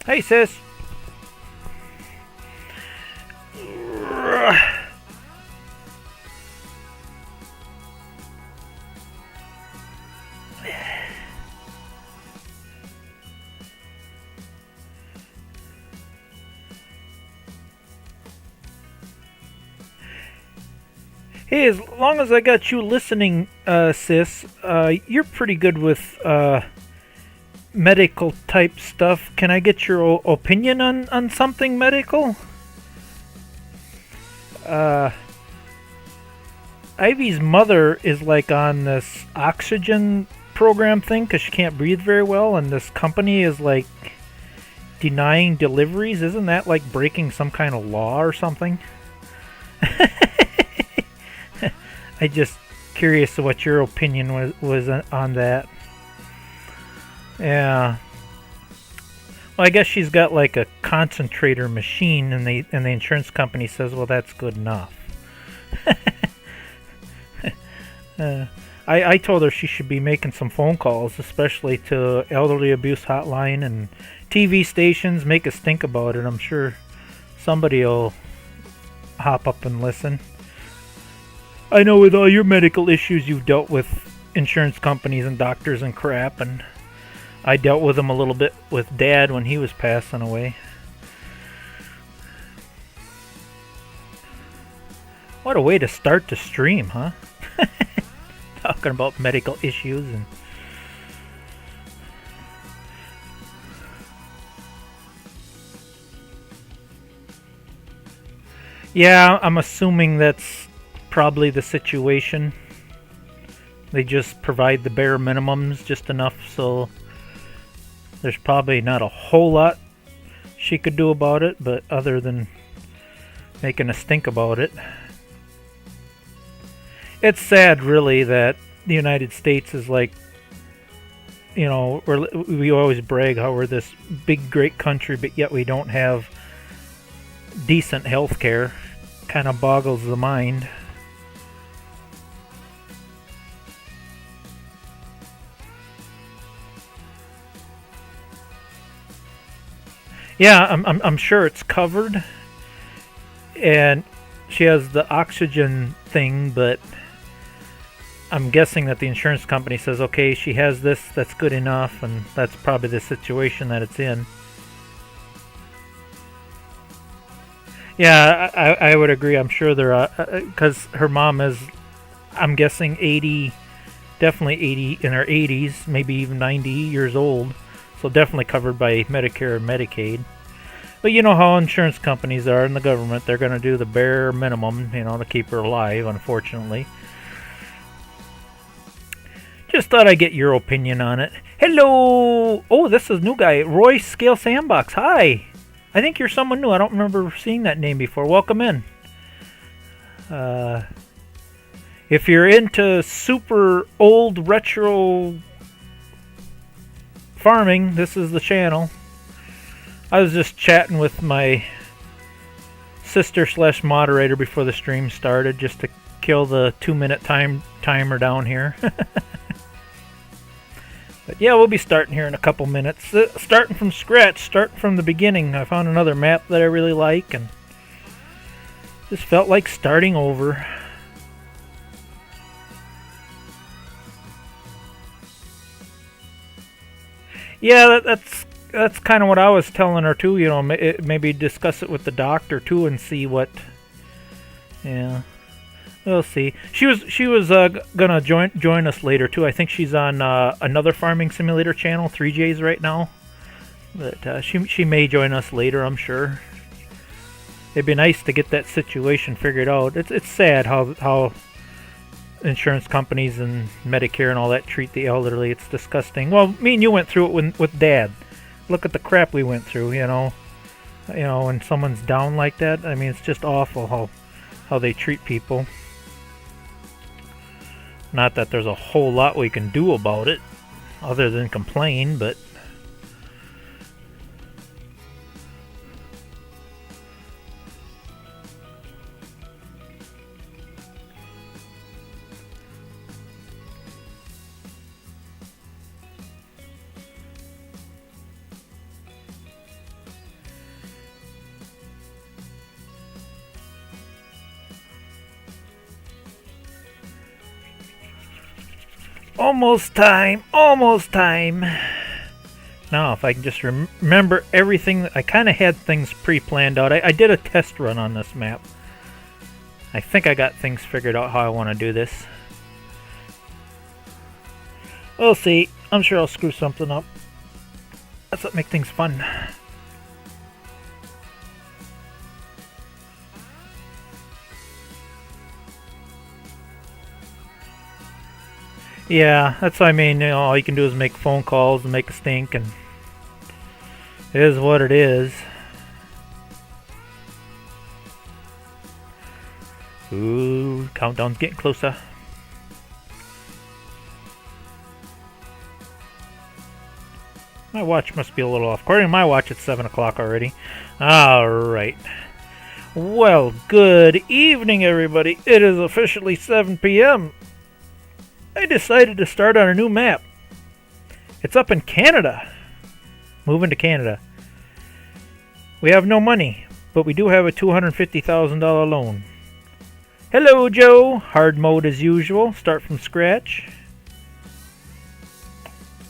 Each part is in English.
Hey, sis. Hey, as long as I got you listening, sis, you're pretty good with medical type stuff. Can I get your opinion on something medical? Uh, Ivy's mother is like on this oxygen program thing because she can't breathe very well, and this company is like denying deliveries. Isn't that like breaking some kind of law or something? I just curious what your opinion was on that. Yeah. Well, I guess she's got like a concentrator machine, and the insurance company says, well, that's good enough. I told her she should be making some phone calls, especially to elderly abuse hotline and TV stations. Make us think about it. I'm sure somebody will hop up and listen. I know with all your medical issues, you've dealt with insurance companies and doctors and crap, and I dealt with them a little bit with Dad when he was passing away. What a way to start the stream, huh? Talking about medical issues and... Yeah, I'm assuming that's probably the situation. They just provide the bare minimums, just enough so there's probably not a whole lot she could do about it, but other than making us think about it. It's sad, really, that the United States is like, you know, we always brag how we're this big, great country, but yet we don't have decent health care. Kind of boggles the mind. Yeah, I'm sure it's covered, and she has the oxygen thing, but I'm guessing that the insurance company says, okay, she has this, that's good enough, and that's probably the situation that it's in. Yeah, I would agree. I'm sure there because her mom is, I'm guessing 80, definitely 80 in her 80s, maybe even 90 years old. So definitely covered by Medicare and Medicaid. But you know how insurance companies are in the government. They're going to do the bare minimum, you know, to keep her alive, unfortunately. Just thought I'd get your opinion on it. Hello! Oh, this is new guy. Roy Scale Sandbox. Hi! I think you're someone new. I don't remember seeing that name before. Welcome in. If you're into super old retro farming, this is the channel. I was just chatting with my sister slash moderator before the stream started, just to kill the 2-minute timer down here. But yeah, we'll be starting here in a couple minutes. Starting from scratch, starting from the beginning. I found another map that I really like, and just felt like starting over. Yeah, that's kind of what I was telling her too. You know, maybe discuss it with the doctor too and see what. Yeah, we'll see. She was gonna join us later too. I think she's on another farming simulator channel, 3J's right now. But she may join us later, I'm sure. It'd be nice to get that situation figured out. It's sad how insurance companies and Medicare and all that treat the elderly. It's disgusting. Well, me and you went through it with Dad. Look at the crap we went through, you know. You know, when someone's down like that, I mean, it's just awful how they treat people. Not that there's a whole lot we can do about it, other than complain, but... Almost time. Almost time. Now, if I can just remember everything, I kind of had things pre-planned out. I did a test run on this map. I think I got things figured out how I want to do this. We'll see. I'm sure I'll screw something up. That's what makes things fun. Yeah, that's what I mean. You know, all you can do is make phone calls and make a stink, and it is what it is. Ooh, countdown's getting closer. My watch must be a little off. According to my watch, it's 7 o'clock already. Alright. Well, good evening, everybody. It is officially 7 p.m. I decided to start on a new map. It's up in Canada. Moving to Canada. We have no money, but we do have a $250,000 loan. Hello, Joe. Hard mode as usual. Start from scratch.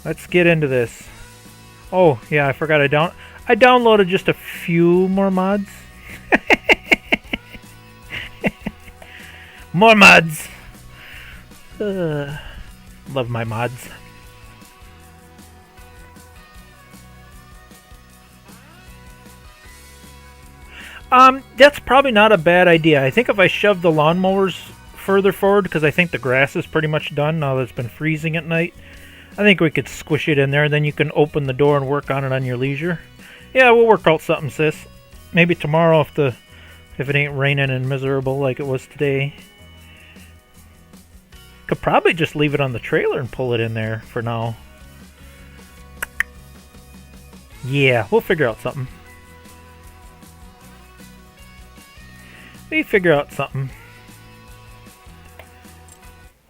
Let's get into this. Oh, yeah, I forgot I downloaded just a few more mods. More mods. Love my mods. That's probably not a bad idea. I think if I shove the lawnmowers further forward, because I think the grass is pretty much done now that it's been freezing at night, I think we could squish it in there, and then you can open the door and work on it on your leisure. Yeah, we'll work out something, sis. Maybe tomorrow if it ain't raining and miserable like it was today. Could probably just leave it on the trailer and pull it in there for now. Yeah, we'll figure out something. We figure out something.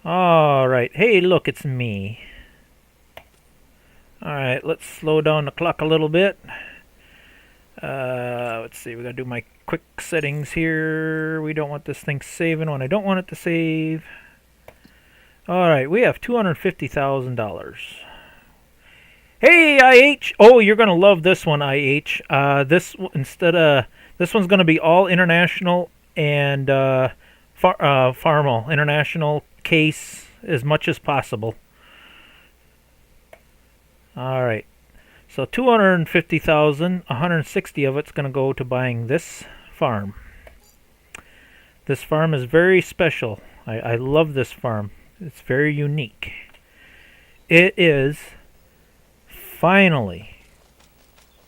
Alright, hey look, it's me. Alright, let's slow down the clock a little bit. Let's see, we gotta do my quick settings here. We don't want this thing saving when I don't want it to save. Alright, we have $250,000. Hey, IH! Oh, you're gonna love this one, IH. This one's gonna be all international and Farmal. International case as much as possible. Alright. So 250,000, 160 of it's going to go to buying this farm. This farm is very special. I love this farm. It's very unique. It is finally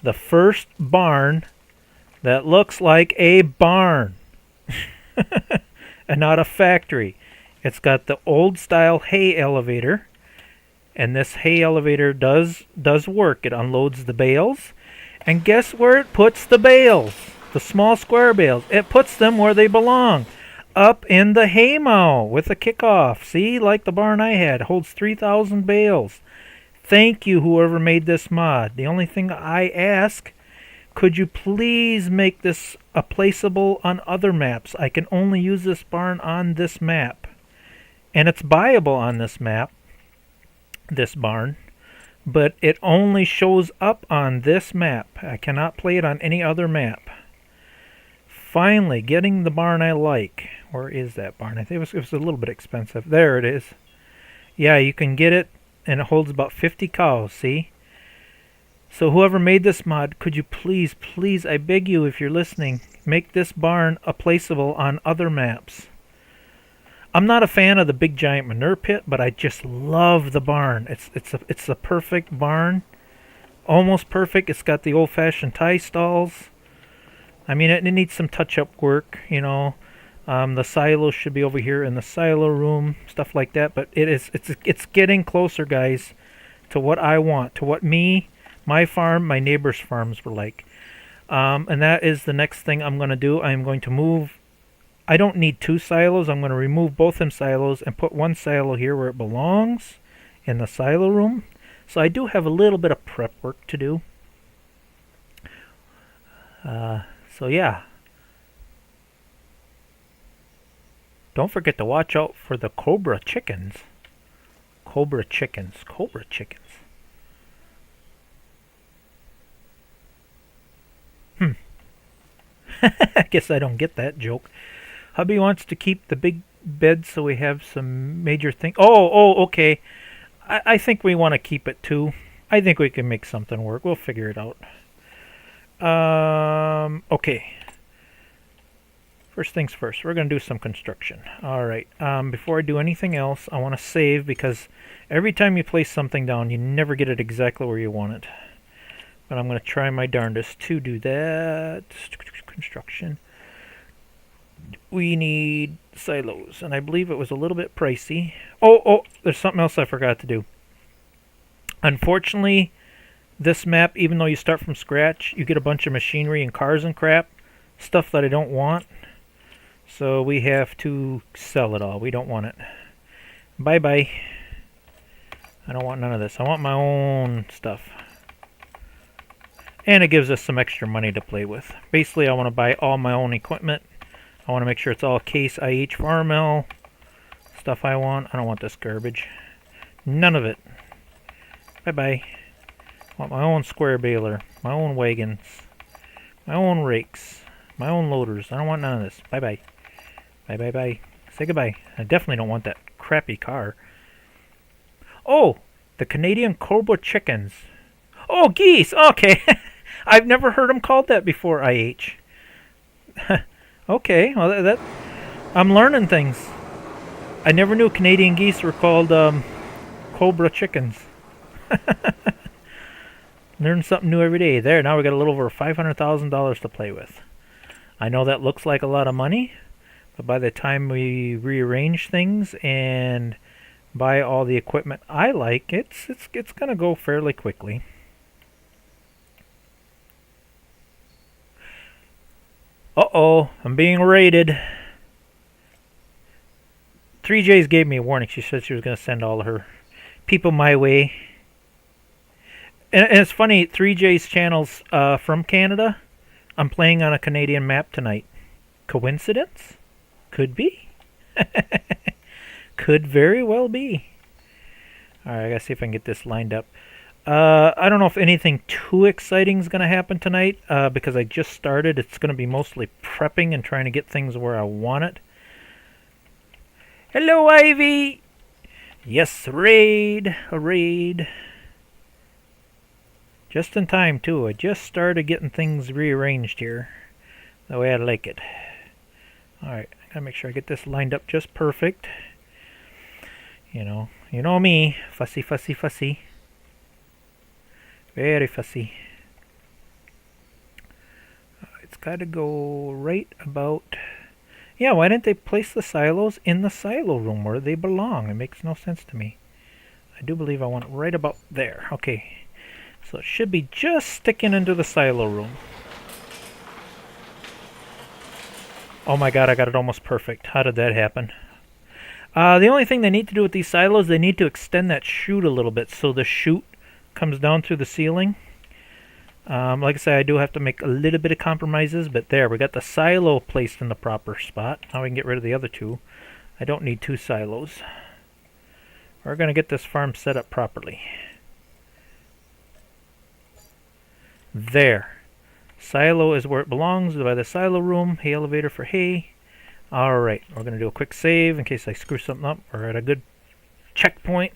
the first barn that looks like a barn and not a factory. It's got the old style hay elevator. And this hay elevator does work. It unloads the bales. And guess where it puts the bales? The small square bales. It puts them where they belong. Up in the hay mow with a kickoff. See, like the barn I had. Holds 3,000 bales. Thank you, whoever made this mod. The only thing I ask, could you please make this a placeable on other maps? I can only use this barn on this map. And it's buyable on this map. This barn, but it only shows up on this map. I cannot play it on any other map. Finally, getting the barn I like. Where is that barn? I think it was a little bit expensive. There it is. Yeah, you can get it, and it holds about 50 cows, see? So whoever made this mod, could you please, I beg you if you're listening, make this barn a placeable on other maps. I'm not a fan of the big giant manure pit, but I just love the barn. It's a perfect barn, almost perfect. It's got the old-fashioned tie stalls. I mean, it needs some touch-up work, you know. The silo should be over here in the silo room, stuff like that. But it's getting closer, guys, to what I want, to what my farm, my neighbors' farms were like. And that is the next thing I'm going to do. I'm going to move. I don't need two silos. I'm going to remove both them silos and put one silo here where it belongs in the silo room. So I do have a little bit of prep work to do. So yeah. Don't forget to watch out for the cobra chickens. Cobra chickens. Cobra chickens. I guess I don't get that joke. Hubby wants to keep the big bed so we have some major thing. Okay. I think we want to keep it too. I think we can make something work. We'll figure it out. Okay. First things first, we're going to do some construction. Alright, before I do anything else, I want to save because every time you place something down, you never get it exactly where you want it. But I'm going to try my darndest to do that. Construction. We need silos, and I believe it was a little bit pricey. Oh, there's something else I forgot to do. Unfortunately, this map, even though you start from scratch, you get a bunch of machinery and cars and crap. Stuff that I don't want. So we have to sell it all. We don't want it. Bye-bye. I don't want none of this. I want my own stuff. And it gives us some extra money to play with. Basically, I want to buy all my own equipment. I want to make sure it's all Case IH Farmel stuff I want. I don't want this garbage. None of it. Bye-bye. I want my own square baler, my own wagons, my own rakes, my own loaders. I don't want none of this. Bye-bye. Bye-bye-bye. Say goodbye. I definitely don't want that crappy car. Oh! The Canadian Cobra chickens. Oh, geese! Okay. I've never heard them called that before, IH. Okay. Well, that I'm learning things. I never knew Canadian geese were called Cobra chickens. Learn something new every day. There, now we got a little over $500,000 to play with. I know that looks like a lot of money, but by the time we rearrange things and buy all the equipment I like, it's gonna go fairly quickly. Uh-oh, I'm being raided. 3J's gave me a warning. She said she was gonna send all of her people my way. And it's funny, 3J's channel's from Canada. I'm playing on a Canadian map tonight. Coincidence? Could be. Could very well be. Alright, I gotta see if I can get this lined up. I don't know if anything too exciting is going to happen tonight because I just started. It's going to be mostly prepping and trying to get things where I want it. Hello, Ivy! Yes, raid. A raid. Just in time, too. I just started getting things rearranged here the way I like it. Alright, I gotta make sure I get this lined up just perfect. You know me. Fussy, fussy, fussy. Very fussy. It's got to go right about... Yeah, why didn't they place the silos in the silo room where they belong? It makes no sense to me. I do believe I want it right about there. Okay. So it should be just sticking into the silo room. Oh my god, I got it almost perfect. How did that happen? The only thing they need to do with these silos, they need to extend that chute a little bit so the chute comes down through the ceiling. Like I said, I do have to make a little bit of compromises, but there, we got the silo placed in the proper spot. Now we can get rid of the other two. I don't need two silos. We're going to get this farm set up properly. There. Silo is where it belongs, by the silo room. Hay elevator for hay. Alright, we're going to do a quick save in case I screw something up. We're at a good checkpoint.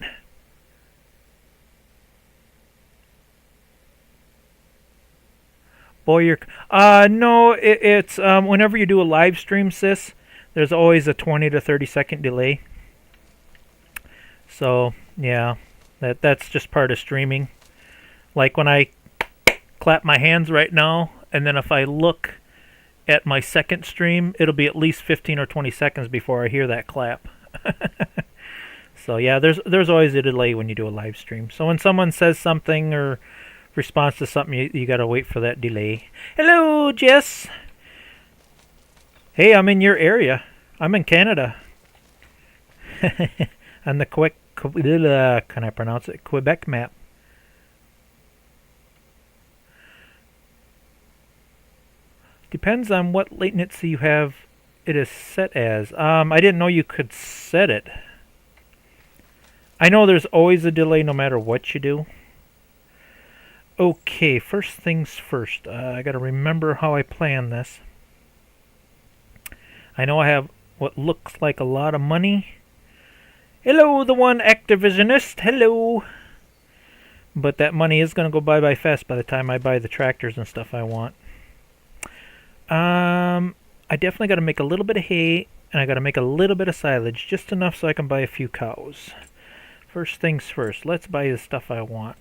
Boy, no, it's whenever you do a live stream, sis, there's always a 20 to 30 second delay. So, yeah, that's just part of streaming. Like when I clap my hands right now, and then if I look at my second stream, it'll be at least 15 or 20 seconds before I hear that clap. So, yeah, there's always a delay when you do a live stream. So when someone says something or response to something, you gotta wait for that delay. Hello, Jess. Hey, I'm in your area. I'm in Canada. On the Quebec, can I pronounce it? Quebec map. Depends on what latency you have it is set as. I didn't know you could set it. I know there's always a delay no matter what you do. Okay, first things first. I gotta remember how I plan this. I know I have what looks like a lot of money. Hello, the one Activisionist. Hello. But that money is gonna go by fast by the time I buy the tractors and stuff I want. I definitely gotta make a little bit of hay, and I gotta make a little bit of silage, just enough so I can buy a few cows. First things first, let's buy the stuff I want.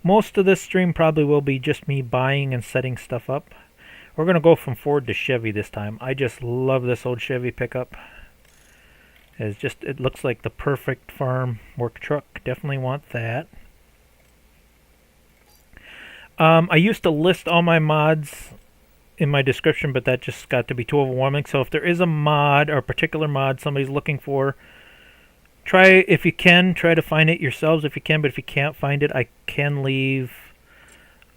Most of this stream probably will be just me buying and setting stuff up. We're going to go from Ford to Chevy this time. I just love this old Chevy pickup. It looks like the perfect farm work truck. Definitely want that. I used to list all my mods in my description, but that just got to be too overwhelming. So if there is a mod or a particular mod somebody's looking for, if you can, try to find it yourselves if you can, but if you can't find it, I can leave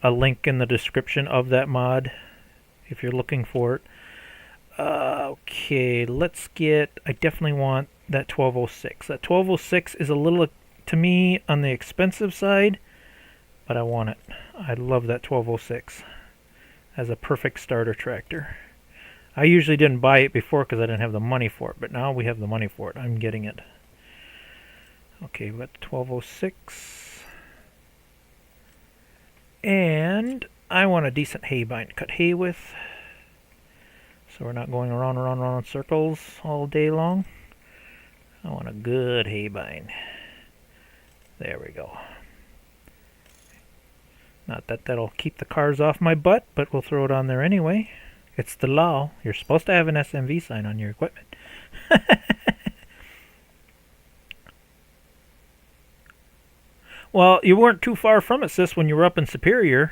a link in the description of that mod if you're looking for it. Okay, I definitely want that 1206. That 1206 is a little, to me, on the expensive side, but I want it. I love that 1206 as a perfect starter tractor. I usually didn't buy it before because I didn't have the money for it, but now we have the money for it. I'm getting it. Okay, we've got 1206. And I want a decent hay bind to cut hay with. So we're not going around in circles all day long. I want a good hay bind. There we go. Not that that'll keep the cars off my butt, but we'll throw it on there anyway. It's the law. You're supposed to have an SMV sign on your equipment. Well, you weren't too far from it, sis, when you were up in Superior.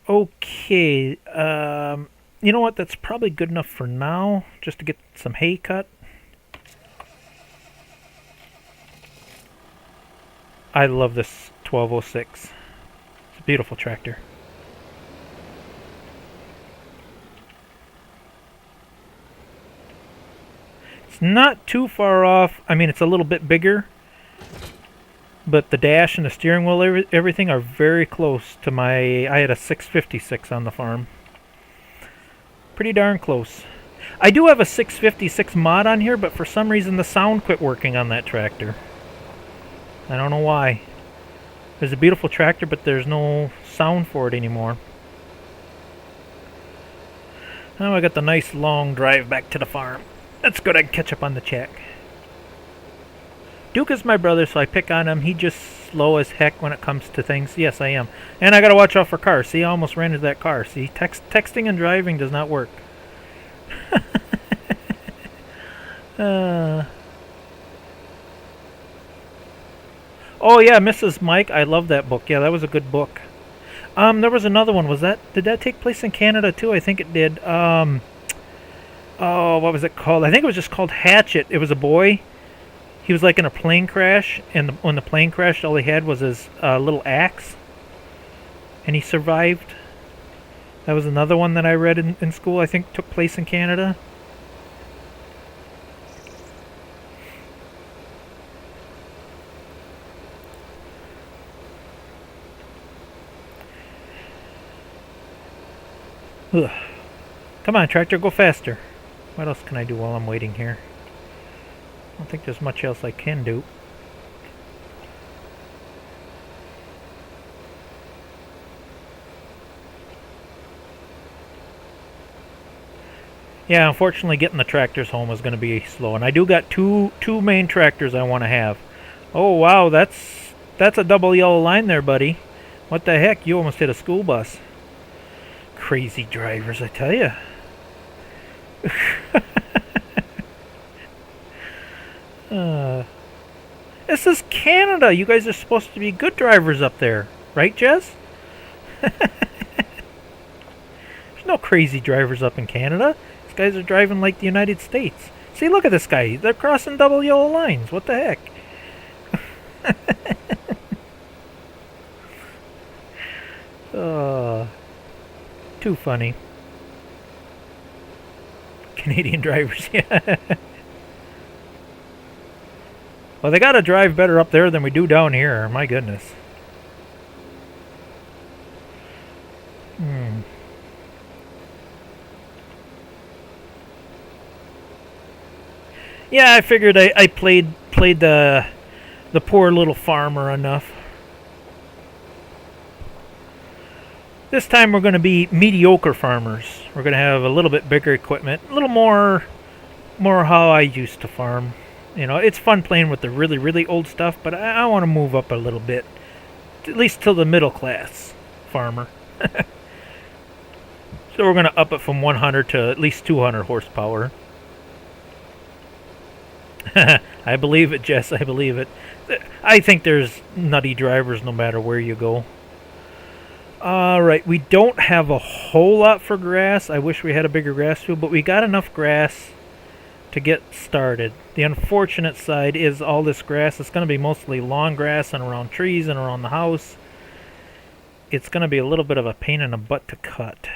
Okay, you know what? That's probably good enough for now, just to get some hay cut. I love this 1206. It's a beautiful tractor. It's not too far off. I mean, it's a little bit bigger, but the dash and the steering wheel, everything are very close to I had a 656 on the farm. Pretty darn close. I do have a 656 mod on here, but for some reason the sound quit working on that tractor. I don't know why. There's a beautiful tractor, but there's no sound for it anymore. Now I got the nice long drive back to the farm. That's good, I can catch up on the check. Duke is my brother, so I pick on him. He's just slow as heck when it comes to things. Yes, I am. And I gotta watch out for cars. See, I almost ran into that car. See, texting and driving does not work. Oh yeah, Mrs. Mike. I love that book. Yeah, that was a good book. There was another one. Did that take place in Canada too? I think it did. Oh, what was it called? I think it was just called Hatchet. It was a boy. He was like in a plane crash, and when the plane crashed, all he had was his little axe, and he survived. That was another one that I read in school. I think took place in Canada. Ugh. Come on, tractor, go faster. What else can I do while I'm waiting here? I don't think there's much else I can do. Yeah, unfortunately getting the tractors home is going to be slow. And I do got two main tractors I want to have. Oh, wow, that's a double yellow line there, buddy. What the heck? You almost hit a school bus. Crazy drivers, I tell you. This is Canada. You guys are supposed to be good drivers up there. Right, Jess? There's no crazy drivers up in Canada. These guys are driving like the United States. See, look at this guy. They're crossing double yellow lines. What the heck? Too funny. Canadian drivers, yeah. Well, they gotta drive better up there than we do down here. My goodness. Yeah, I figured I played the poor little farmer enough. This time we're going to be mediocre farmers. We're going to have a little bit bigger equipment, a little more how I used to farm. You know, it's fun playing with the really, really old stuff, but I want to move up a little bit, at least till the middle class farmer. So we're going to up it from 100 to at least 200 horsepower. I believe it, Jess. I believe it. I think there's nutty drivers no matter where you go. Alright, we don't have a whole lot for grass. I wish we had a bigger grass field, but we got enough grass to get started. The unfortunate side is all this grass. It's going to be mostly lawn grass and around trees and around the house. It's going to be a little bit of a pain in the butt to cut.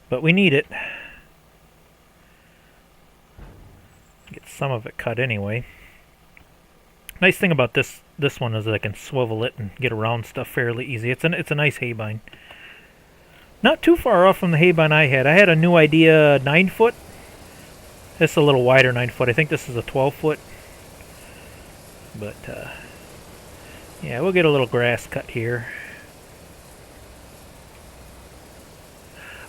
But we need it. Get some of it cut anyway. Nice thing about this one is that I can swivel it and get around stuff fairly easy. It's a nice haybine. Not too far off from the haybine I had. I had a new idea 9-foot. This is a little wider 9-foot. I think this is a 12-foot. But yeah, we'll get a little grass cut here.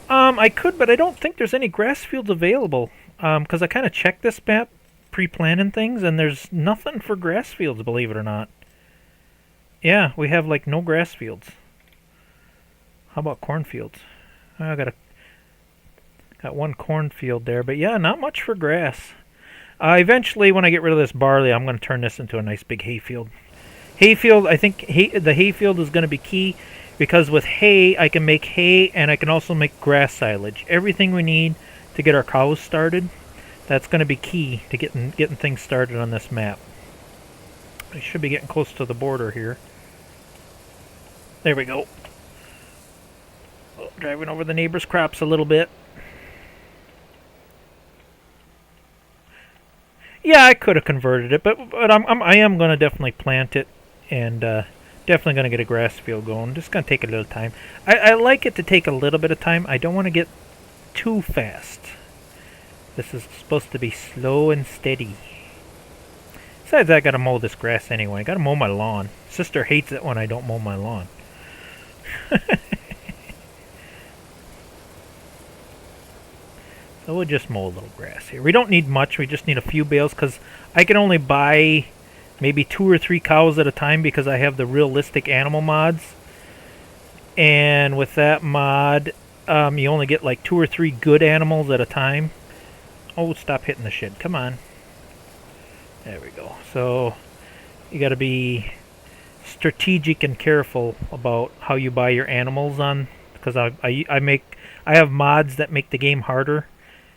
I could, but I don't think there's any grass fields available. Because I kind of checked this map, pre-planning things, and there's nothing for grass fields, believe it or not. Yeah, we have like no grass fields. How about cornfields? I got one cornfield there, but yeah, not much for grass. Eventually, when I get rid of this barley, I'm going to turn this into a nice big hayfield. Hayfield, I think the hayfield is going to be key, because with hay, I can make hay, and I can also make grass silage. Everything we need to get our cows started. That's going to be key to getting things started on this map. I should be getting close to the border here. There we go. Oh, driving over the neighbor's crops a little bit. Yeah, I could have converted it, but I am going to definitely plant it, and definitely going to get a grass field going. Just going to take a little time. I like it to take a little bit of time. I don't want to get too fast. This is supposed to be slow and steady. Besides, I gotta mow this grass anyway. I gotta mow my lawn. Sister hates it when I don't mow my lawn. So we'll just mow a little grass here. We don't need much. We just need a few bales because I can only buy maybe 2 or 3 cows at a time because I have the realistic animal mods. And with that mod, you only get like 2 or 3 good animals at a time. Oh, stop hitting the shit. Come on. There we go. So, you got to be strategic and careful about how you buy your animals on, because I have mods that make the game harder,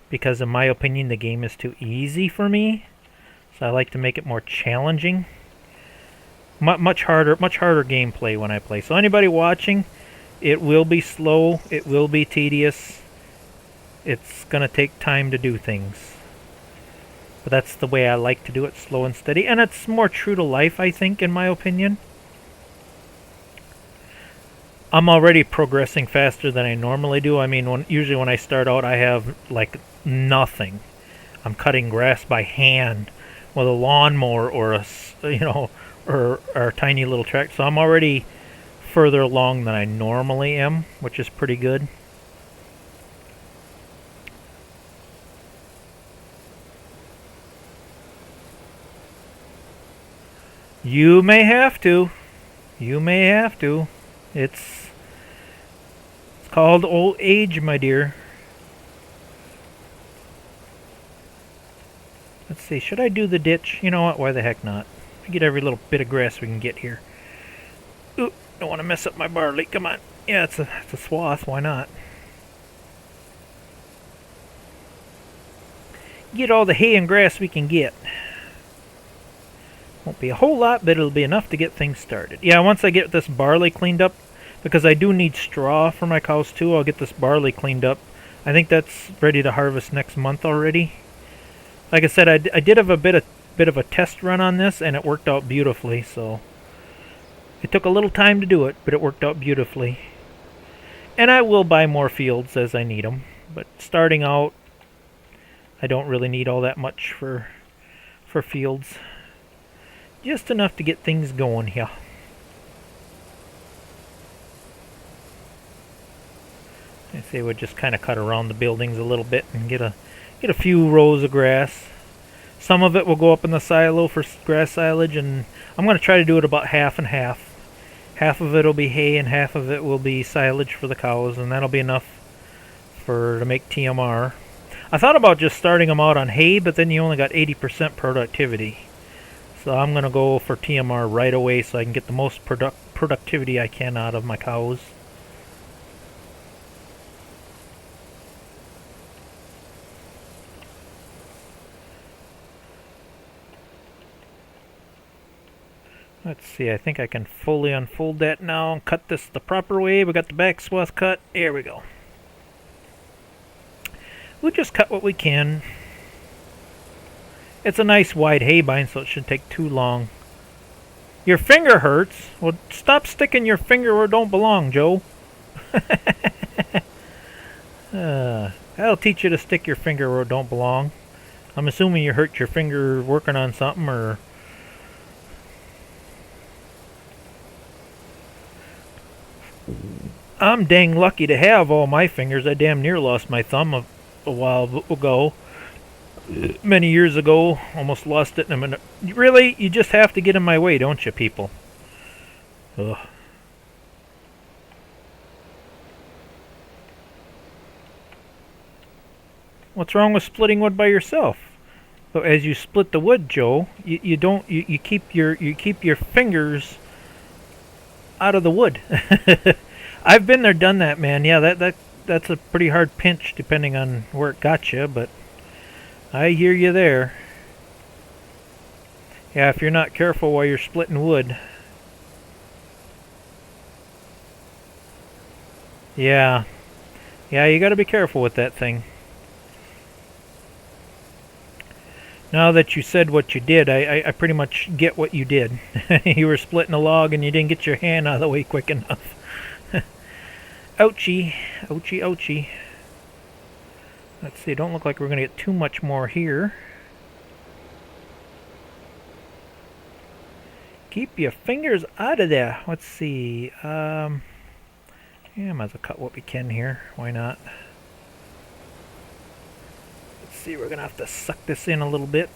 because in my opinion the game is too easy for me. So I like to make it more challenging. Much harder gameplay when I play. So anybody watching, it will be slow, it will be tedious. It's going to take time to do things. But that's the way I like to do it, slow and steady. And it's more true to life, I think, in my opinion. I'm already progressing faster than I normally do. I mean, usually when I start out, I have, like, nothing. I'm cutting grass by hand with a lawnmower or or a tiny little tractor. So I'm already further along than I normally am, which is pretty good. You may have to. You may have to. It's called old age, my dear. Let's see. Should I do the ditch? You know what? Why the heck not? Get every little bit of grass we can get here. Ooh, don't want to mess up my barley. Come on. Yeah, it's a swath. Why not? Get all the hay and grass we can get. Won't be a whole lot, but it'll be enough to get things started. Yeah, once I get this barley cleaned up, because I do need straw for my cows too, I'll get this barley cleaned up. I think that's ready to harvest next month already. Like I said, I did have a bit of bit of a test run on this, and it worked out beautifully. So it took a little time to do it, but it worked out beautifully. And I will buy more fields as I need them. But starting out, I don't really need all that much for fields. Just enough to get things going here. I say we'll just kind of cut around the buildings a little bit and get a few rows of grass. Some of it will go up in the silo for grass silage, and I'm going to try to do it about half and half. Half of it will be hay and half of it will be silage for the cows, and that'll be enough to make TMR. I thought about just starting them out on hay, but then you only got 80% productivity. So I'm going to go for TMR right away so I can get the most productivity I can out of my cows. Let's see, I think I can fully unfold that now and cut this the proper way. We got the back swath cut. There we go. We'll just cut what we can. It's a nice wide hay bind, so it shouldn't take too long. Your finger hurts? Well, stop sticking your finger where it don't belong, Joe. That'll teach you to stick your finger where it don't belong. I'm assuming you hurt your finger working on something, or... I'm dang lucky to have all my fingers. I damn near lost my thumb a while ago. Many years ago. Almost lost it in a minute. Really? You just have to get in my way, don't you, people? Ugh. What's wrong with splitting wood by yourself? So as you split the wood, Joe, you keep your fingers out of the wood. I've been there, done that, man. Yeah, that's a pretty hard pinch, depending on where it got you. But I hear you there. Yeah, if you're not careful while you're splitting wood. Yeah, you got to be careful with that thing. Now that you said what you did, I pretty much get what you did. You were splitting a log and you didn't get your hand out of the way quick enough. Ouchie. Ouchie, ouchie. Let's see, don't look like we're going to get too much more here. Keep your fingers out of there. Let's see. Yeah, might as well cut what we can here. Why not? Let's see, we're going to have to suck this in a little bit.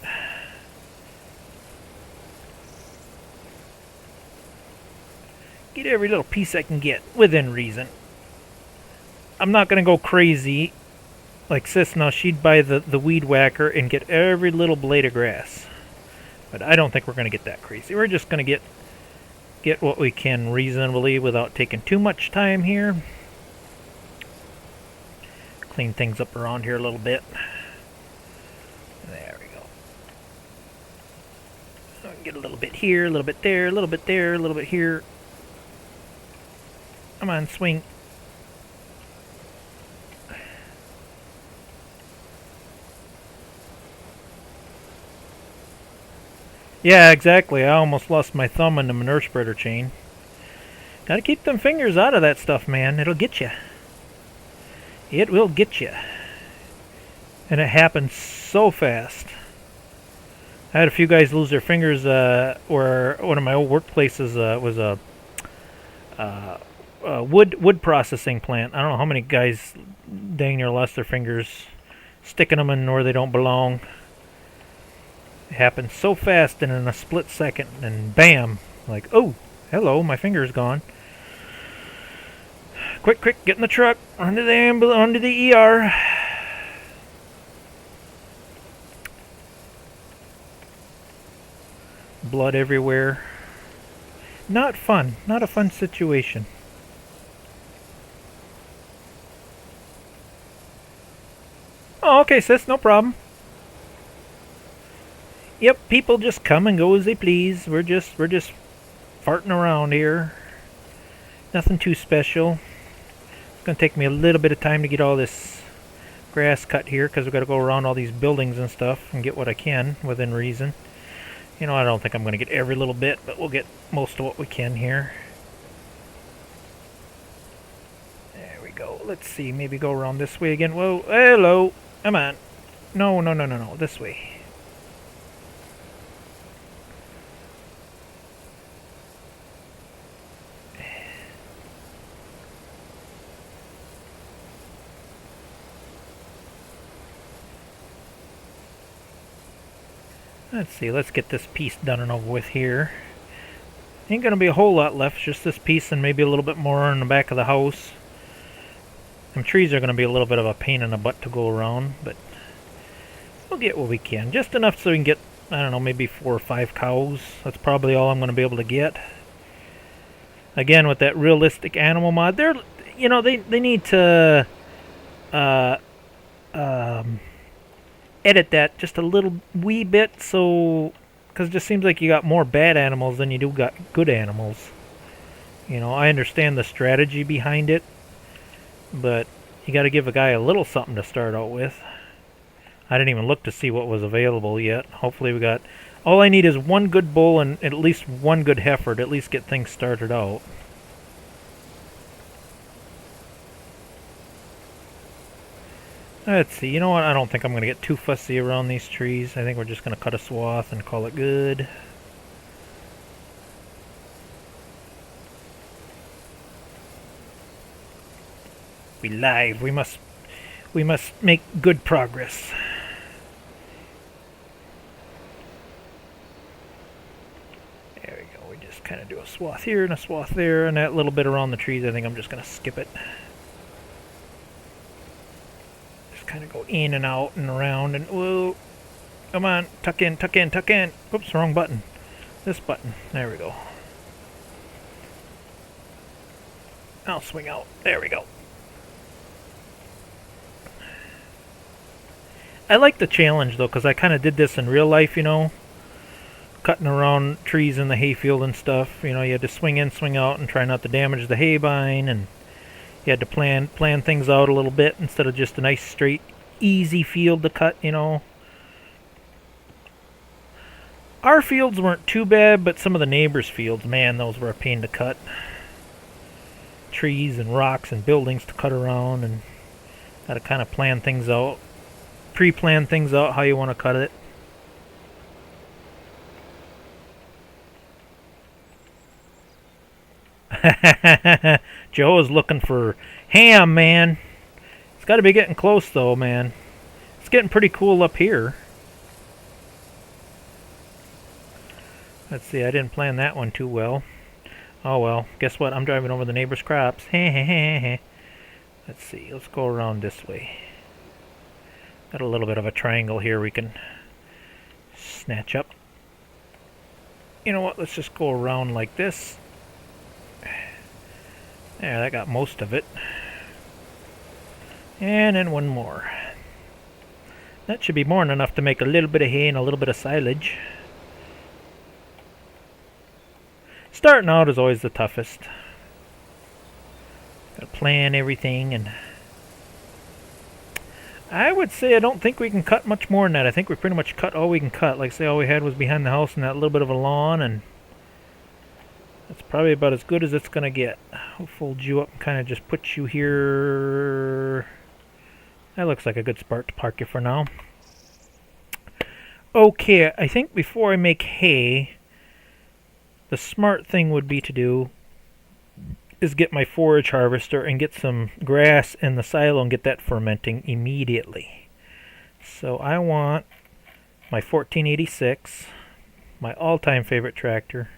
Get every little piece I can get, within reason. I'm not going to go crazy like Sis. Now, she'd buy the weed whacker and get every little blade of grass. But I don't think we're going to get that crazy. We're just going to get what we can reasonably without taking too much time here. Clean things up around here a little bit. There we go. Get a little bit here, a little bit there, a little bit there, a little bit here. Come on, swing. Yeah, exactly. I almost lost my thumb in the manure spreader chain. Gotta keep them fingers out of that stuff, man. It'll get you. It will get you. And it happens so fast. I had a few guys lose their fingers where one of my old workplaces was a wood processing plant. I don't know how many guys dang near lost their fingers sticking them in where they don't belong. It happened so fast and in a split second, and bam, like, oh, hello, my finger's gone. Quick, get in the truck, onto the ambulance, onto the ER. Blood everywhere. Not fun, not a fun situation. Oh, okay, sis, no problem. Yep, people just come and go as they please. We're just farting around here. Nothing too special. It's gonna take me a little bit of time to get all this grass cut here because we've got to go around all these buildings and stuff and get what I can within reason. You know, I don't think I'm going to get every little bit, but we'll get most of what we can here. There we go. Let's see. Maybe go around this way again. Whoa. Hello. Come on. No, no, no, no, no. This way. Let's see, let's get this piece done and over with here. Ain't gonna be a whole lot left, just this piece and maybe a little bit more in the back of the house. Them trees are gonna be a little bit of a pain in the butt to go around, but we'll get what we can. Just enough so we can get, I don't know, maybe 4 or 5 cows. That's probably all I'm gonna be able to get. Again, with that realistic animal mod, they're, you know, they need to edit that just a little wee bit, so because it just seems like you got more bad animals than you do got good animals. You know, I understand the strategy behind it, but you got to give a guy a little something to start out with. I didn't even look to see what was available yet. Hopefully we got, all I need is one good bull and at least one good heifer to at least get things started out. Let's see, you know what, I don't think I'm going to get too fussy around these trees. I think we're just going to cut a swath and call it good. We live, we must make good progress. There we go, we just kind of do a swath here and a swath there, and that little bit around the trees, I think I'm just going to skip it. Kind of go in and out and around and whoa, come on, tuck in, tuck in, tuck in. Oops, wrong button. This button. There we go. I'll swing out. There we go. I like the challenge though, because I kind of did this in real life, you know, cutting around trees in the hayfield and stuff. You know, you had to swing in, swing out, and try not to damage the haybine, and you had to plan things out a little bit instead of just a nice straight easy field to cut, you know. Our fields weren't too bad, but some of the neighbors' fields, man, those were a pain to cut. Trees and rocks and buildings to cut around, and got to kind of plan things out, pre-plan things out how you want to cut it. Joe is looking for ham, man. It's got to be getting close, though, man. It's getting pretty cool up here. Let's see, I didn't plan that one too well. Oh, well, guess what? I'm driving over the neighbor's crops. Let's see, let's go around this way. Got a little bit of a triangle here we can snatch up. You know what? Let's just go around like this. There, that got most of it. And then one more. That should be more than enough to make a little bit of hay and a little bit of silage. Starting out is always the toughest. Gotta plan everything, and I would say I don't think we can cut much more than that. I think we pretty much cut all we can cut. Like say all we had was behind the house and that little bit of a lawn, and that's probably about as good as it's gonna get. I'll fold you up and kind of just put you here. That looks like a good spot to park you for now. Okay, I think before I make hay, the smart thing would be to do is get my forage harvester and get some grass in the silo and get that fermenting immediately. So I want my 1486, my all-time favorite tractor.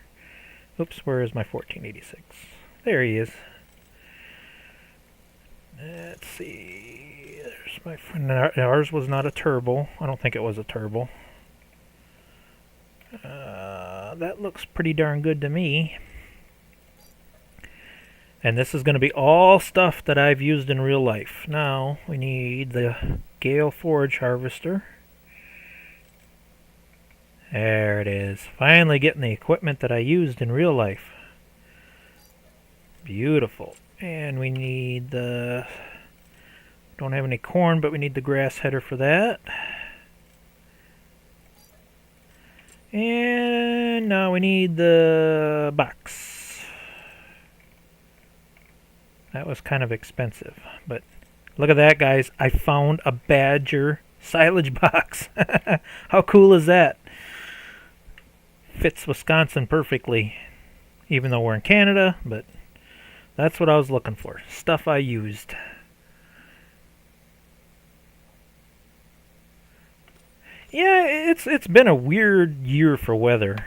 Oops, where is my 1486? There he is. Let's see. There's my friend. Ours was not a turbo. I don't think it was a turbo. That looks pretty darn good to me. And this is going to be all stuff that I've used in real life. Now we need the Gale forage harvester. There it is. Finally getting the equipment that I used in real life. Beautiful. And we need the... Don't have any corn, but we need the grass header for that. And now we need the box. That was kind of expensive, but look at that, guys. I found a Badger silage box. How cool is that? Fits Wisconsin perfectly, even though we're in Canada, but that's what I was looking for. Stuff I used. Yeah, it's been a weird year for weather.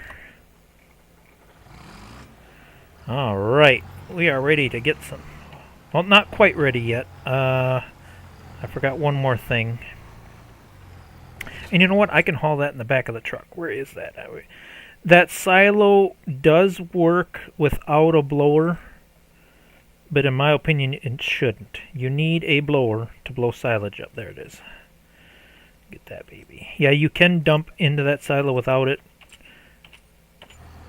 All right, we are ready to get some. Well, not quite ready yet. I forgot one more thing. And you know what? I can haul that in the back of the truck. Where is that? That silo does work without a blower, but in my opinion, it shouldn't. You need a blower to blow silage up. There it is. Get that baby. Yeah, you can dump into that silo without it,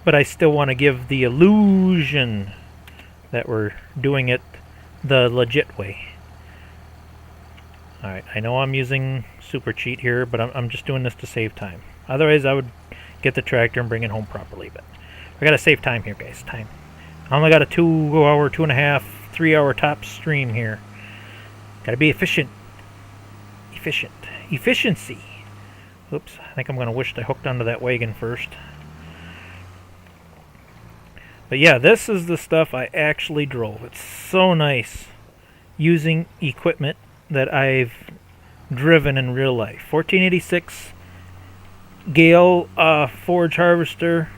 but I still want to give the illusion that we're doing it the legit way. Alright, I know I'm using super cheat here, but I'm just doing this to save time. Otherwise, I would get the tractor and bring it home properly, but I gotta save time here, guys. Time. I only got a 2 hour, 2.5, 3 hour top stream here. Gotta be efficient. Efficiency. Oops, I think I'm gonna wish I hooked onto that wagon first. But yeah, this is the stuff I actually drove. It's so nice using equipment that I've driven in real life. 1486 Gale forage harvester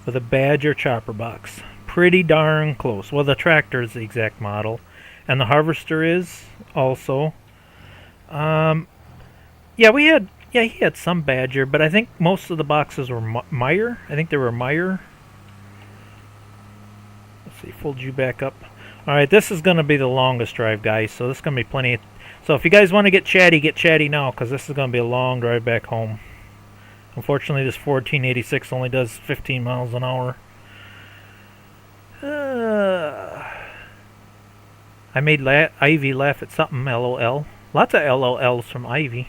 with a Badger chopper box. Pretty darn close. Well, the tractor is the exact model, and the harvester is also. Yeah, he had some Badger, but I think most of the boxes were Meyer. I think they were Meyer. Let's see, fold you back up. All right, this is going to be the longest drive, guys, so this is going to be plenty. So if you guys want to get chatty now, because this is going to be a long drive back home. Unfortunately, this 1486 only does 15 miles an hour. I made Ivy laugh at something, LOL. Lots of LOLs from Ivy.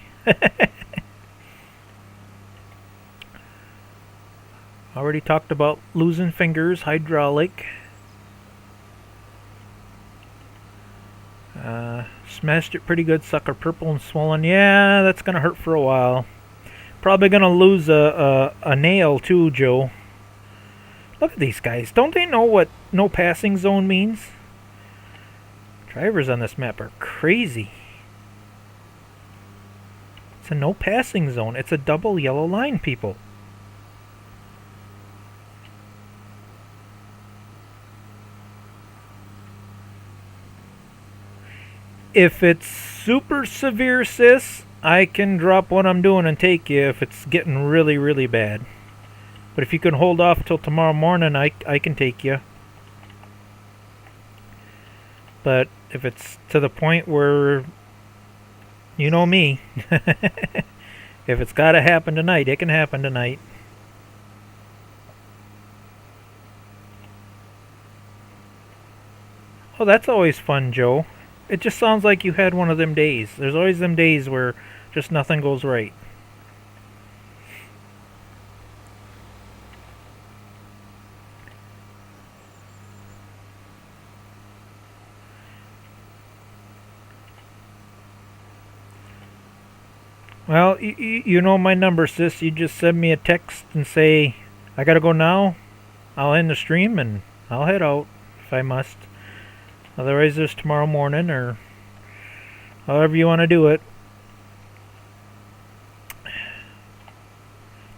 Already talked about losing fingers, hydraulic. Smashed it pretty good, sucker purple and swollen. Yeah, that's going to hurt for a while. Probably going to lose a nail too, Joe. Look at these guys. Don't they know what no passing zone means? Drivers on this map are crazy. It's a no passing zone. It's a double yellow line, people. If it's super severe, sis, I can drop what I'm doing and take you if it's getting really, really bad. But if you can hold off till tomorrow morning, I can take you. But if it's to the point where, you know me, if it's got to happen tonight, it can happen tonight. Oh, that's always fun, Joe. It just sounds like you had one of them days. There's always them days where just nothing goes right. Well, you know my number, sis. You just send me a text and say, I gotta go now. I'll end the stream and I'll head out if I must. Otherwise, there's tomorrow morning or however you want to do it.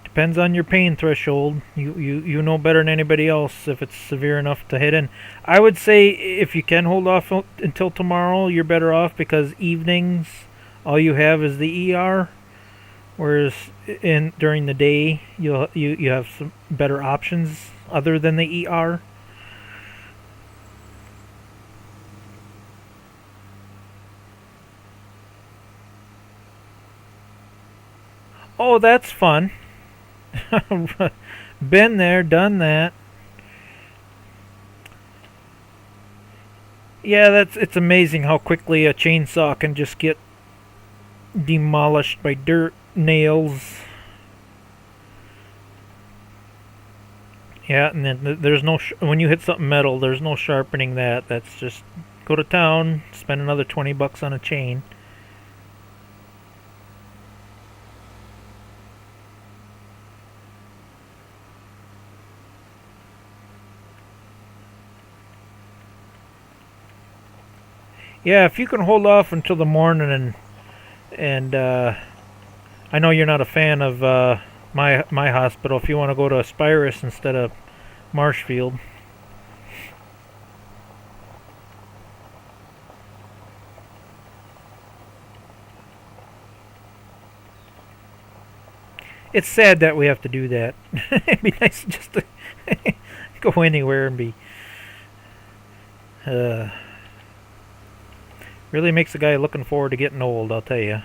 Depends on your pain threshold. You know better than anybody else if it's severe enough to hit in. I would say if you can hold off until tomorrow, you're better off because evenings, all you have is the ER. Whereas during the day, you have some better options other than the ER. Oh, that's fun. Been there, done that. Yeah, it's amazing how quickly a chainsaw can just get demolished by dirt, nails. Yeah, and then there's no when you hit something metal, there's no sharpening that. That's just go to town, spend another 20 bucks on a chain. Yeah, if you can hold off until the morning and I know you're not a fan of my hospital. If you want to go to Aspirus instead of Marshfield. It's sad that we have to do that. It'd be nice just to go anywhere and be. Really makes a guy looking forward to getting old, I'll tell you.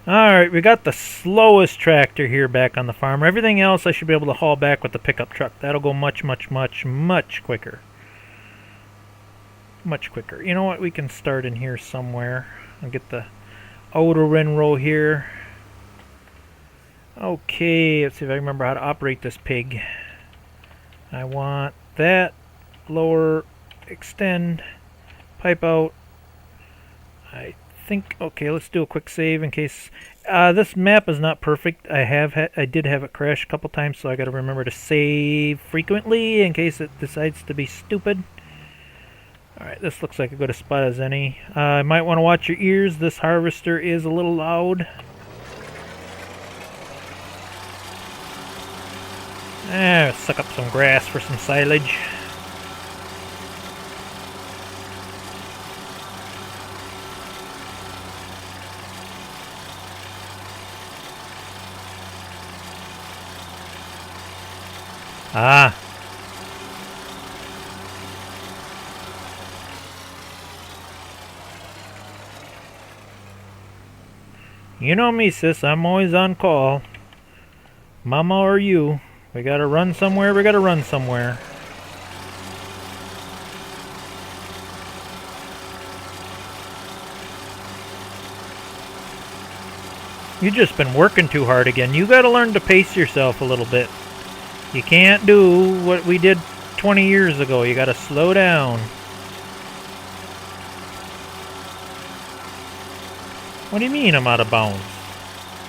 Alright, we got the slowest tractor here back on the farm. Everything else I should be able to haul back with the pickup truck. That'll go much, much, much, much quicker. Much quicker. You know what? We can start in here somewhere. I'll get the outer windrow here. Okay, let's see if I remember how to operate this pig. I want that. Lower, extend, pipe out. I think, okay, let's do a quick save in case this map is not perfect. I did have it crash a couple times, so I got to remember to save frequently in case it decides to be stupid. All right, this looks like a good spot as any. I might want to watch your ears. This harvester is a little loud. Suck up some grass for some silage. Ah. You know me, sis. I'm always on call. Mama or you. We gotta run somewhere, we gotta run somewhere. You've just been working too hard again. You gotta learn to pace yourself a little bit. You can't do what we did 20 years ago. You gotta slow down. What do you mean I'm out of bounds?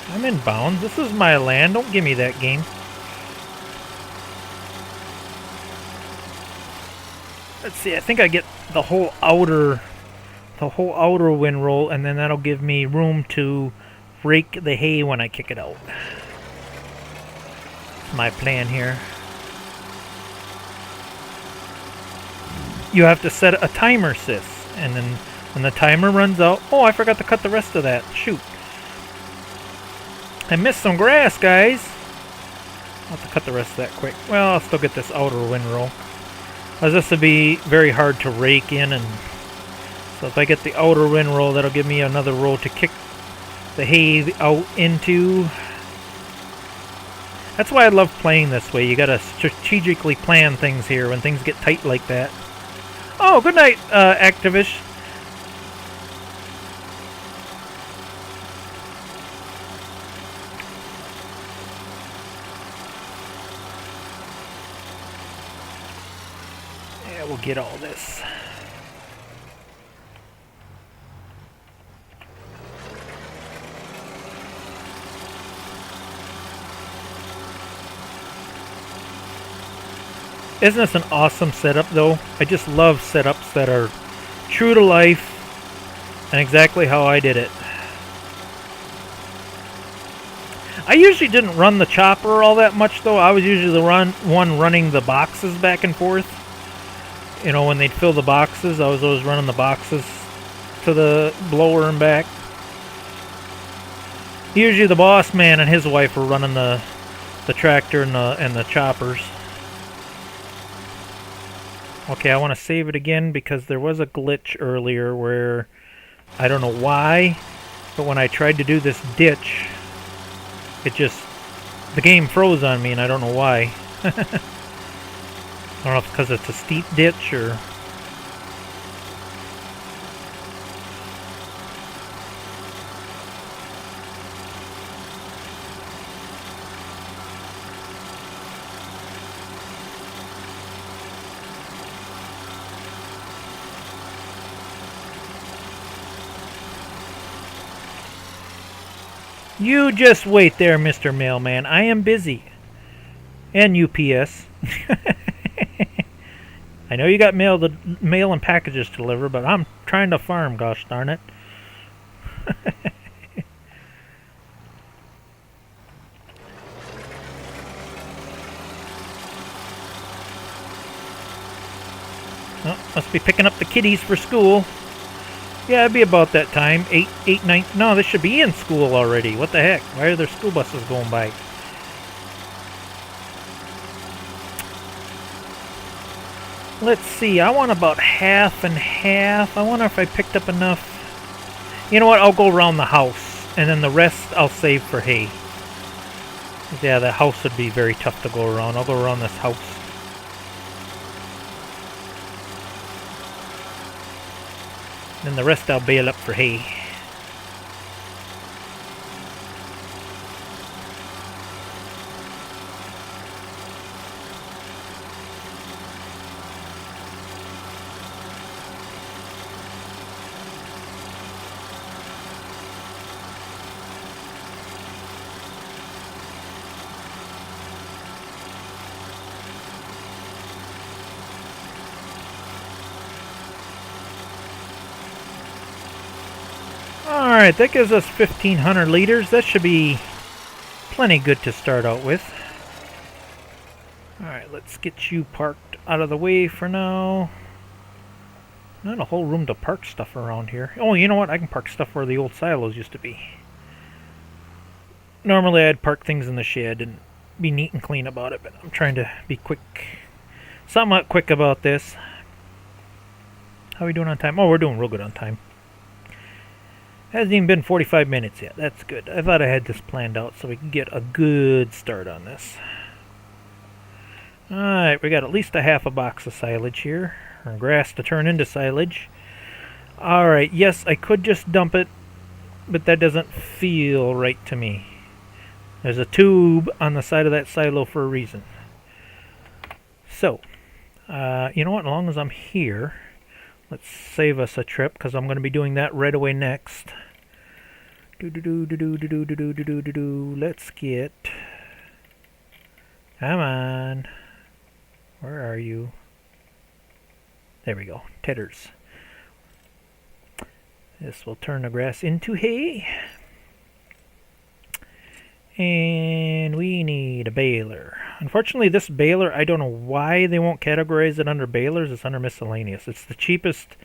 I'm in bounds. This is my land. Don't give me that game. Let's see. I think I get the whole outer windrow, and then that'll give me room to rake the hay when I kick it out. That's my plan here. You have to set a timer, sis, and then when the timer runs out... Oh, I forgot to cut the rest of that. Shoot. I missed some grass, guys. I'll have to cut the rest of that quick. Well, I'll still get this outer windrow. As this will be very hard to rake in, and so if I get the outer windrow, that'll give me another row to kick the hay out into. That's why I love playing this way. You gotta strategically plan things here when things get tight like that. Oh, good night, Activish. Yeah, we'll get all this. Isn't this an awesome setup, though? I just love setups that are true to life and exactly how I did it. I usually didn't run the chopper all that much, though. I was usually the one running the boxes back and forth. You know, when they'd fill the boxes, I was always running the boxes to the blower and back. Usually the boss man and his wife were running the tractor and the choppers. Okay, I want to save it again because there was a glitch earlier where I don't know why, but when I tried to do this ditch, it just, the game froze on me and I don't know why. I don't know if it's because it's a steep ditch or... You just wait there, Mr. Mailman. I am busy. And UPS. I know you got mail and packages to deliver, but I'm trying to farm, gosh darn it. Oh, must be picking up the kiddies for school. Yeah, it'd be about that time. 8, 9. No, they should be in school already. What the heck? Why are there school buses going by? Let's see. I want about half and half. I wonder if I picked up enough. You know what? I'll go around the house. And then the rest I'll save for hay. Yeah, the house would be very tough to go around. I'll go around this house. Then the rest I'll bale up for hay. Alright, that gives us 1,500 liters. That should be plenty good to start out with. Alright, let's get you parked out of the way for now. Not a whole room to park stuff around here. Oh, you know what? I can park stuff where the old silos used to be. Normally I'd park things in the shed and be neat and clean about it, but I'm trying to be somewhat quick about this. How are we doing on time? Oh, we're doing real good on time. Hasn't even been 45 minutes yet. That's good. I thought I had this planned out so we can get a good start on this. Alright, we got at least a half a box of silage here. Or grass to turn into silage. Alright, yes, I could just dump it, but that doesn't feel right to me. There's a tube on the side of that silo for a reason. So, you know what? As long as I'm here, let's save us a trip, because I'm going to be doing that right away next. Let's get... Come on. Where are you? There we go. Tedders. This will turn the grass into hay. And we need a baler. Unfortunately, this baler, I don't know why they won't categorize it under balers. It's under miscellaneous. It's the cheapest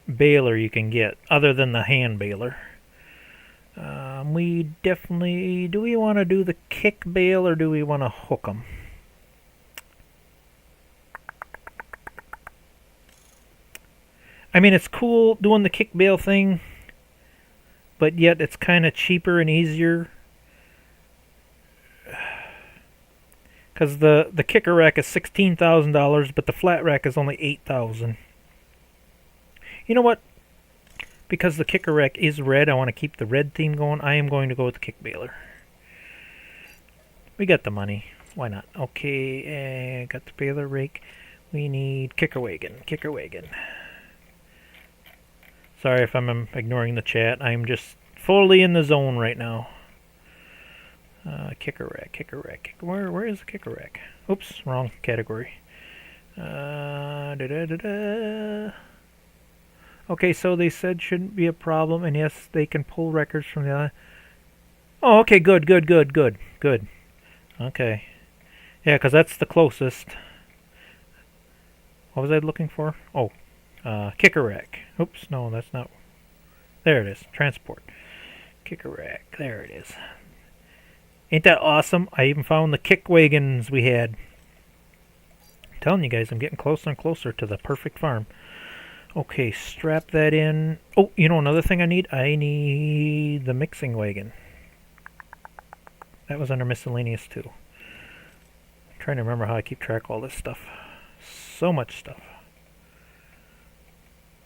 baler you can get, other than the hand baler. We definitely... Do we want to do the kick bale, or do we want to hook them? I mean, it's cool doing the kick bale thing, but yet it's kind of cheaper and easier. Because the kicker rack is $16,000, but the flat rack is only $8,000. You know what? Because the kicker rack is red, I want to keep the red theme going. I am going to go with the kick baler. We got the money. Why not? Okay, got the baler rake. We need kicker wagon. Kicker wagon. Sorry if I'm ignoring the chat. I'm just fully in the zone right now. Kicker rack, kicker rack. Where is the kicker rack? Oops, wrong category. Okay, so they said shouldn't be a problem, and yes, they can pull records from the other. Oh, okay, good. Okay. Yeah, because that's the closest. What was I looking for? Oh, kicker rack. Oops, no, that's not. There it is. Transport. Kicker rack. There it is. Ain't that awesome? I even found the kick wagons we had. I'm telling you guys, I'm getting closer and closer to the perfect farm. Okay, strap that in. Oh, you know another thing I need? I need the mixing wagon. That was under miscellaneous too. I'm trying to remember how I keep track of all this stuff. So much stuff.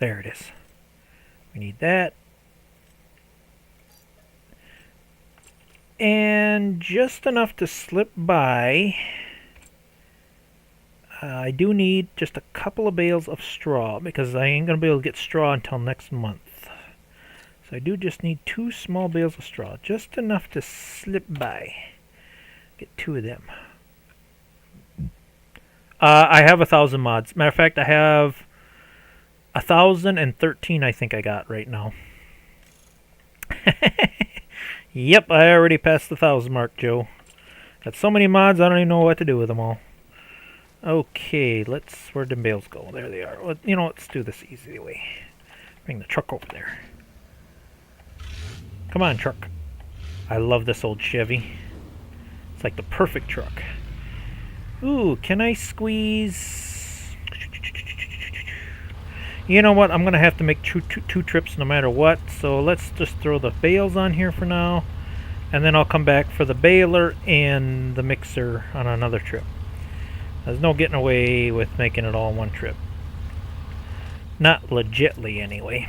There it is. We need that. And just enough to slip by. I do need just a couple of bales of straw, because I ain't going to be able to get straw until next month. So So I do just need 2 small bales of straw, just enough to slip by. Get 2 of them. I have 1,000 mods. Matter of fact, I have 1,013 I think I got right now. Yep, I already passed the 1,000 mark, Joe. Got so many mods, I don't even know what to do with them all. Okay, where'd the bales go? There they are. Well, you know, let's do this easy way. Bring the truck over there. Come on, truck. I love this old Chevy. It's like the perfect truck. Ooh, can I squeeze... You know what? I'm going to have to make two trips no matter what. So let's just throw the bales on here for now. And then I'll come back for the baler and the mixer on another trip. There's no getting away with making it all in one trip. Not legitly, anyway.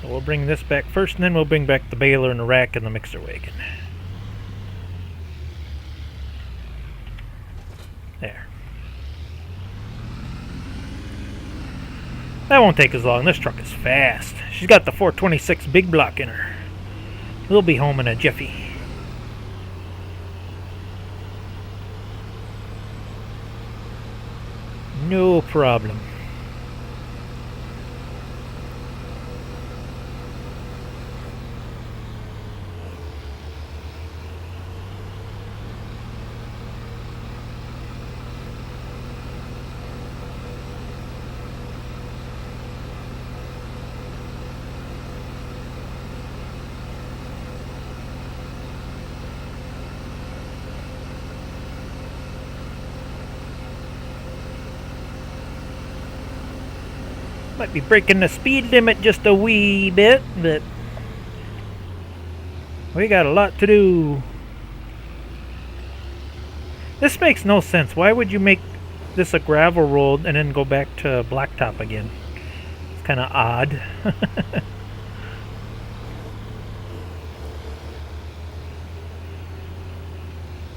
So we'll bring this back first, and then we'll bring back the baler and the rack and the mixer wagon. There. That won't take as long. This truck is fast. She's got the 426 big block in her. We'll be home in a jiffy. No problem. Might be breaking the speed limit just a wee bit, but we got a lot to do. This makes no sense. Why would you make this a gravel road and then go back to blacktop again? It's kind of odd.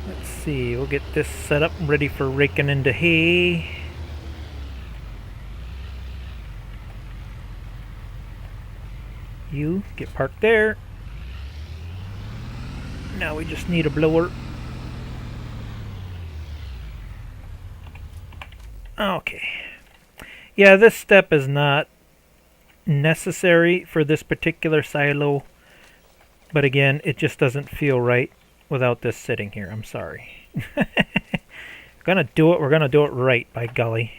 Let's see, we'll get this set up ready for raking into hay. You get parked there. Now we just need a blower. Okay. Yeah, this step is not necessary for this particular silo. But again, it just doesn't feel right without this sitting here. I'm sorry. We're gonna do it right, by golly.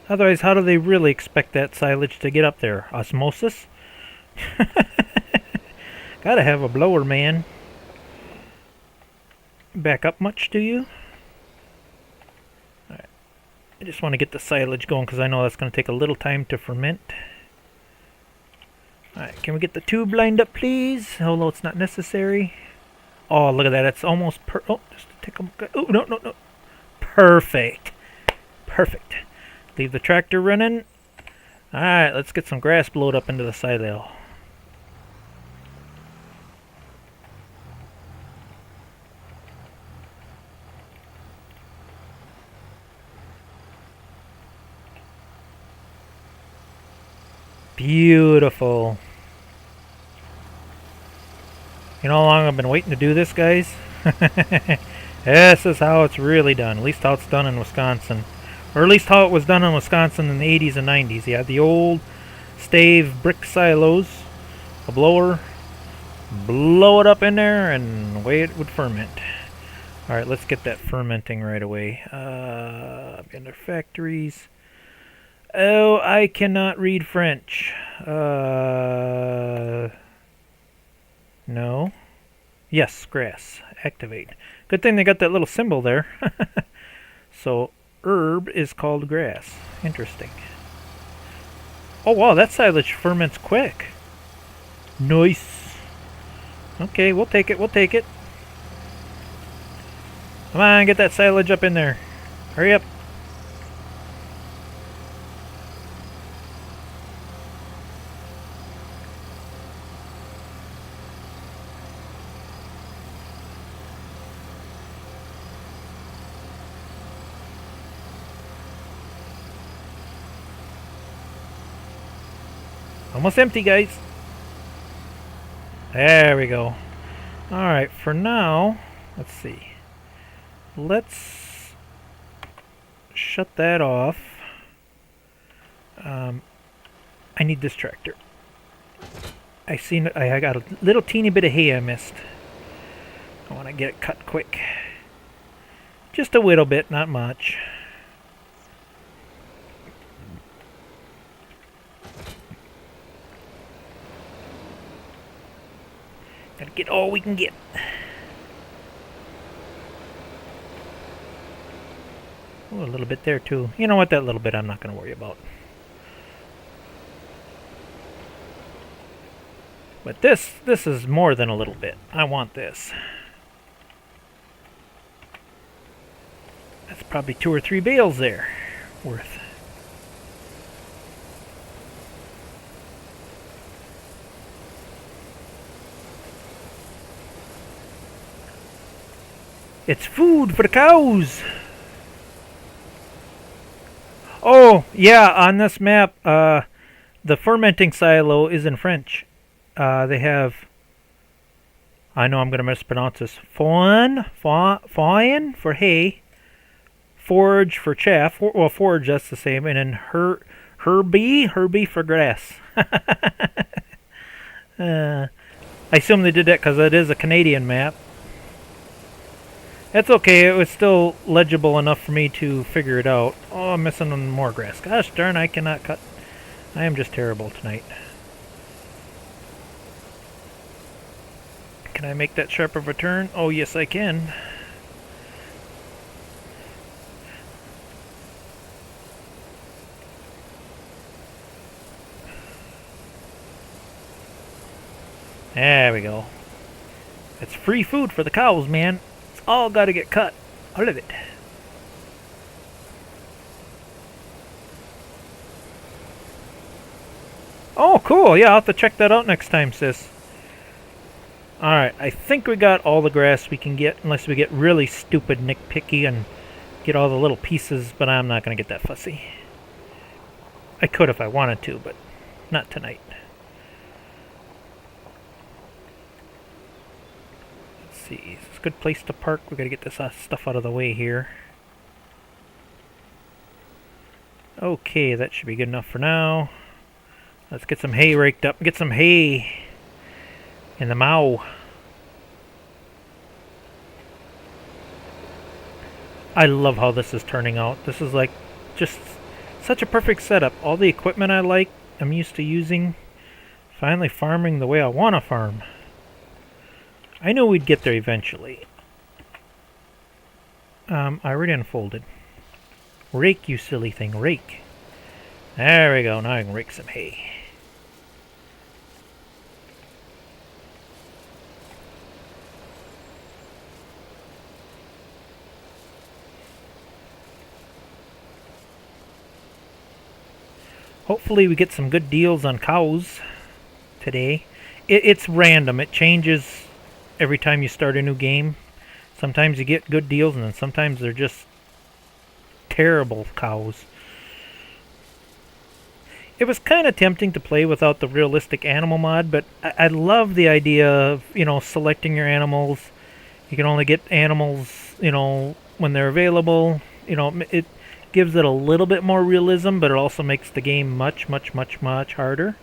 Otherwise, how do they really expect that silage to get up there? Osmosis? Gotta have a blower, man. Back up much, do you? Alright. I just want to get the silage going because I know that's going to take a little time to ferment. Alright, can we get the tube lined up, please? Although it's not necessary. Oh, look at that. It's almost oh, just to take a... Oh, no, no, no. Perfect. Perfect. Leave the tractor running. Alright, let's get some grass blowed up into the silo. Beautiful. You know how long I've been waiting to do this, guys? This is how it's really done. At least how it's done in Wisconsin. Or at least how it was done in Wisconsin in the 80s and 90s. You had the old stave brick silos, a blower, blow it up in there, and away it would ferment. Alright, let's get that fermenting right away. Under factories. Oh, I cannot read French. No. Yes, grass. Activate. Good thing they got that little symbol there. So... herb is called grass. Interesting. Oh wow, that silage ferments quick. Nice. Okay, we'll take it, we'll take it. Come on, get that silage up in there. Hurry up. Almost empty, guys. There we go. Alright, for now, let's see. Let's shut that off. I need this tractor. I got a little teeny bit of hay I missed. I want to get it cut quick. Just a little bit, not much. Gotta get all we can get. Oh, a little bit there too. You know what, that little bit I'm not going to worry about. But this is more than a little bit. I want this. That's probably 2 or 3 bales there worth. It's food for the cows. Oh, yeah, on this map, the fermenting silo is in French. They have, I know I'm going to mispronounce this, fawn for hay, forage for chaff, well, forage, that's the same, and then Herbie for grass. I assume they did that because it is a Canadian map. That's okay, it was still legible enough for me to figure it out. Oh, I'm missing more grass. Gosh darn, I cannot cut. I am just terrible tonight. Can I make that sharp of a turn? Oh, yes, I can. There we go. It's free food for the cows, man. It's all got to get cut. All of it. Oh, cool. Yeah, I'll have to check that out next time, sis. Alright, I think we got all the grass we can get, unless we get really stupid nitpicky and get all the little pieces, but I'm not going to get that fussy. I could if I wanted to, but not tonight. Let's see, it's a good place to park. We got to get this stuff out of the way here. Okay, that should be good enough for now. Let's get some hay raked up. Get some hay in the mow. I love how this is turning out. This is like just such a perfect setup. All the equipment I like, I'm used to using. Finally farming the way I want to farm. I knew we'd get there eventually. I already unfolded. Rake, you silly thing, rake. There we go, now I can rake some hay. Hopefully we get some good deals on cows today. It's random. It changes every time you start a new game. Sometimes you get good deals, and then sometimes they're just terrible cows. It was kind of tempting to play without the realistic animal mod, but I love the idea of, you know, selecting your animals. You can only get animals, you know, when they're available. You know, it gives it a little bit more realism, but it also makes the game much, much, much, much harder.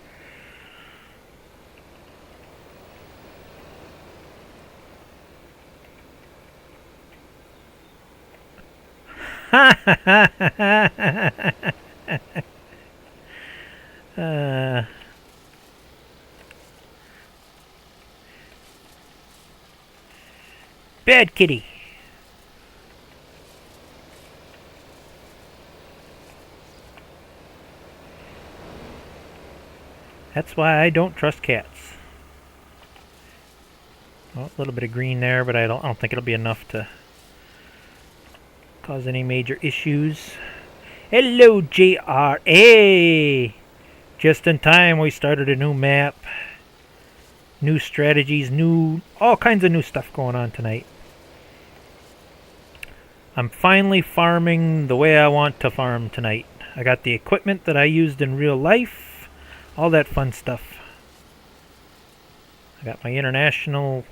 Bad kitty. That's why I don't trust cats. Well, a little bit of green there, but I don't think it'll be enough to cause any major issues. Hello, JRA! Just in time, we started a new map. New strategies, all kinds of new stuff going on tonight. I'm finally farming the way I want to farm tonight. I got the equipment that I used in real life. all that fun stuff. I got my International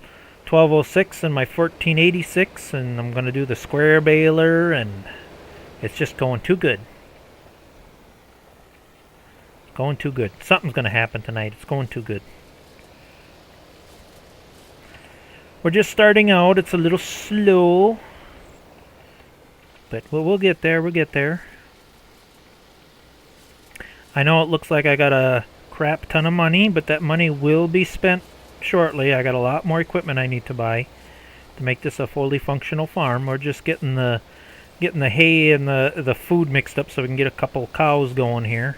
1206 and my 1486, and I'm going to do the square baler, and it's just going too good. Going too good. Something's going to happen tonight. It's going too good. We're just starting out. It's a little slow. But we'll get there. We'll get there. I know it looks like I got a crap ton of money, but that money will be spent shortly. I got a lot more equipment I need to buy to make this a fully functional farm. We're just getting the hay and the food mixed up so we can get a couple cows going here.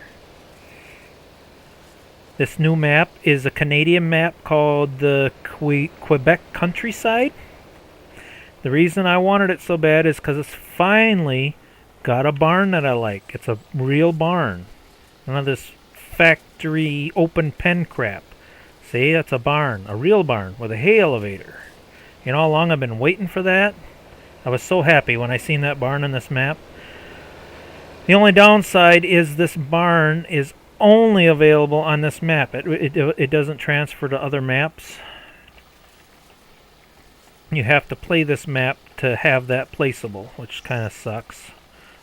This new map is a Canadian map called the Quebec countryside. The reason I wanted it so bad is because it's finally got a barn that I like. It's a real barn. None of this factory open pen crap. See, that's a barn. A real barn with a hay elevator. You know how long I've been waiting for that? I was so happy when I seen that barn in this map. The only downside is this barn is only available on this map. It doesn't transfer to other maps. You have to play this map to have that placeable, which kind of sucks.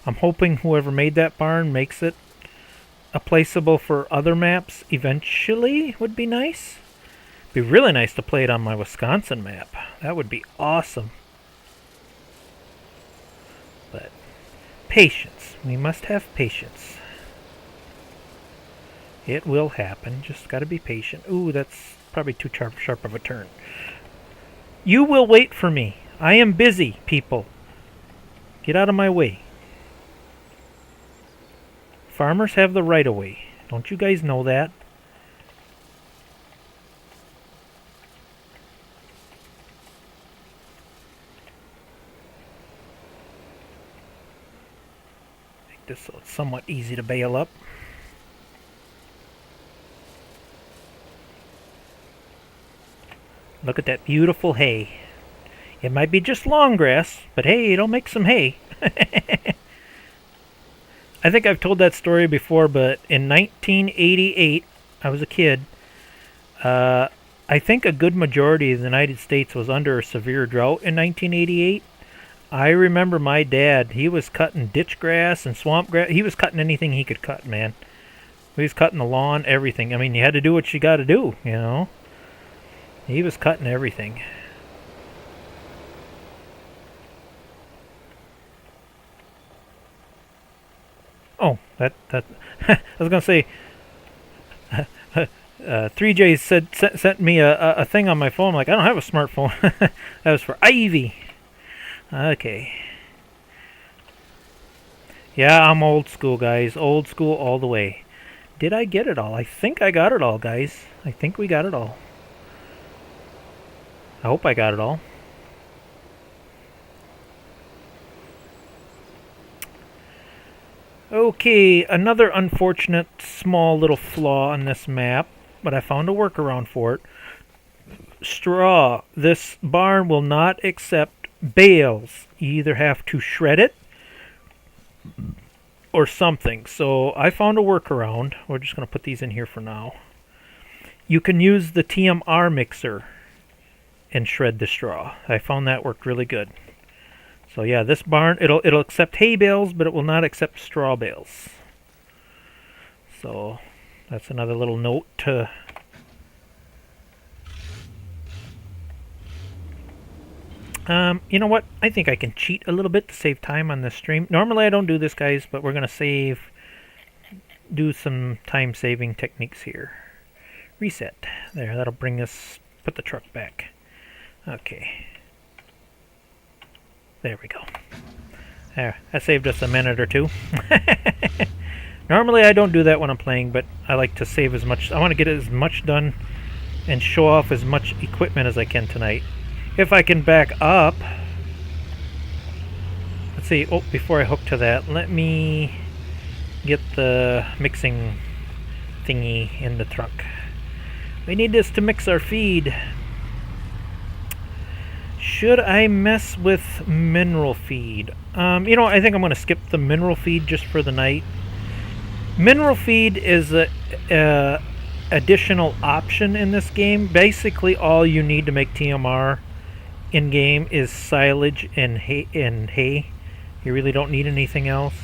I'm hoping whoever made that barn makes it a placeable for other maps eventually. Would be nice. Be really nice to play it on my Wisconsin map. That would be awesome. But patience. We must have patience. It will happen. Just got to be patient. Ooh, that's probably too sharp of a turn. You will wait for me. I am busy, people. Get out of my way. Farmers have the right of way. Don't you guys know that? Make this so it's somewhat easy to bale up. Look at that beautiful hay. It might be just long grass, but hey, it'll make some hay. I think I've told that story before, but in 1988, I was a kid. I think a good majority of the United States was under a severe drought in 1988. I remember my dad, he was cutting ditch grass and swamp grass. He was cutting anything he could cut, man. He was cutting the lawn, everything. I mean, you had to do what you got to do, you know. He was cutting everything. Oh, that I was gonna say. 3J sent me a thing on my phone. Like, I don't have a smartphone. That was for Ivy. Okay. Yeah, I'm old school, guys. Old school all the way. Did I get it all? I think I got it all, guys. I think we got it all. I hope I got it all. Okay, another unfortunate small little flaw on this map, but I found a workaround for it. Straw. This barn will not accept bales. You either have to shred it or something. So I found a workaround. We're just going to put these in here for now. You can use the TMR mixer and shred the straw. I found that worked really good. So yeah, this barn, it'll accept hay bales, but it will not accept straw bales. So that's another little note to you know what? I think I can cheat a little bit to save time on this stream. Normally I don't do this, guys, but we're gonna do some time saving techniques here. Reset. There, that'll bring us, put the truck back. Okay. There we go. There, that saved us a minute or two. Normally I don't do that when I'm playing, but I like to save as much. I want to get as much done and show off as much equipment as I can tonight. If I can back up. Let's see. Oh, before I hook to that, let me get the mixing thingy in the truck. We need this to mix our feed. Should I mess with mineral feed? You know, I think I'm going to skip the mineral feed just for the night. Mineral feed is a additional option in this game. Basically, all you need to make TMR in game is silage and hay. You really don't need anything else.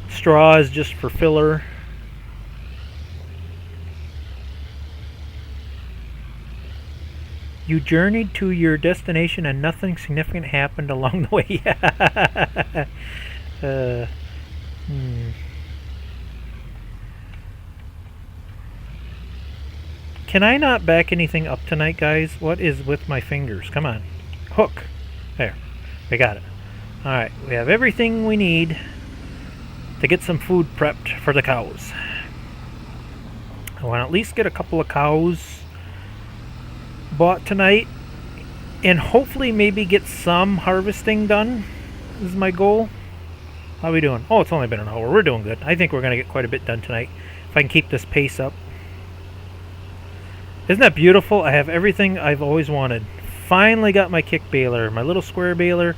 Straw is just for filler. You journeyed to your destination and nothing significant happened along the way. Can I not back anything up tonight, guys? What is with my fingers? Come on. Hook. There. We got it. Alright, we have everything we need to get some food prepped for the cows. I want to at least get a couple of cows bought tonight, and hopefully maybe get some harvesting done is my goal. How are we doing? Oh, it's only been an hour. We're doing good. I think we're going to get quite a bit done tonight if I can keep this pace up. Isn't that beautiful? I have everything I've always wanted. Finally got my kick baler, my little square baler,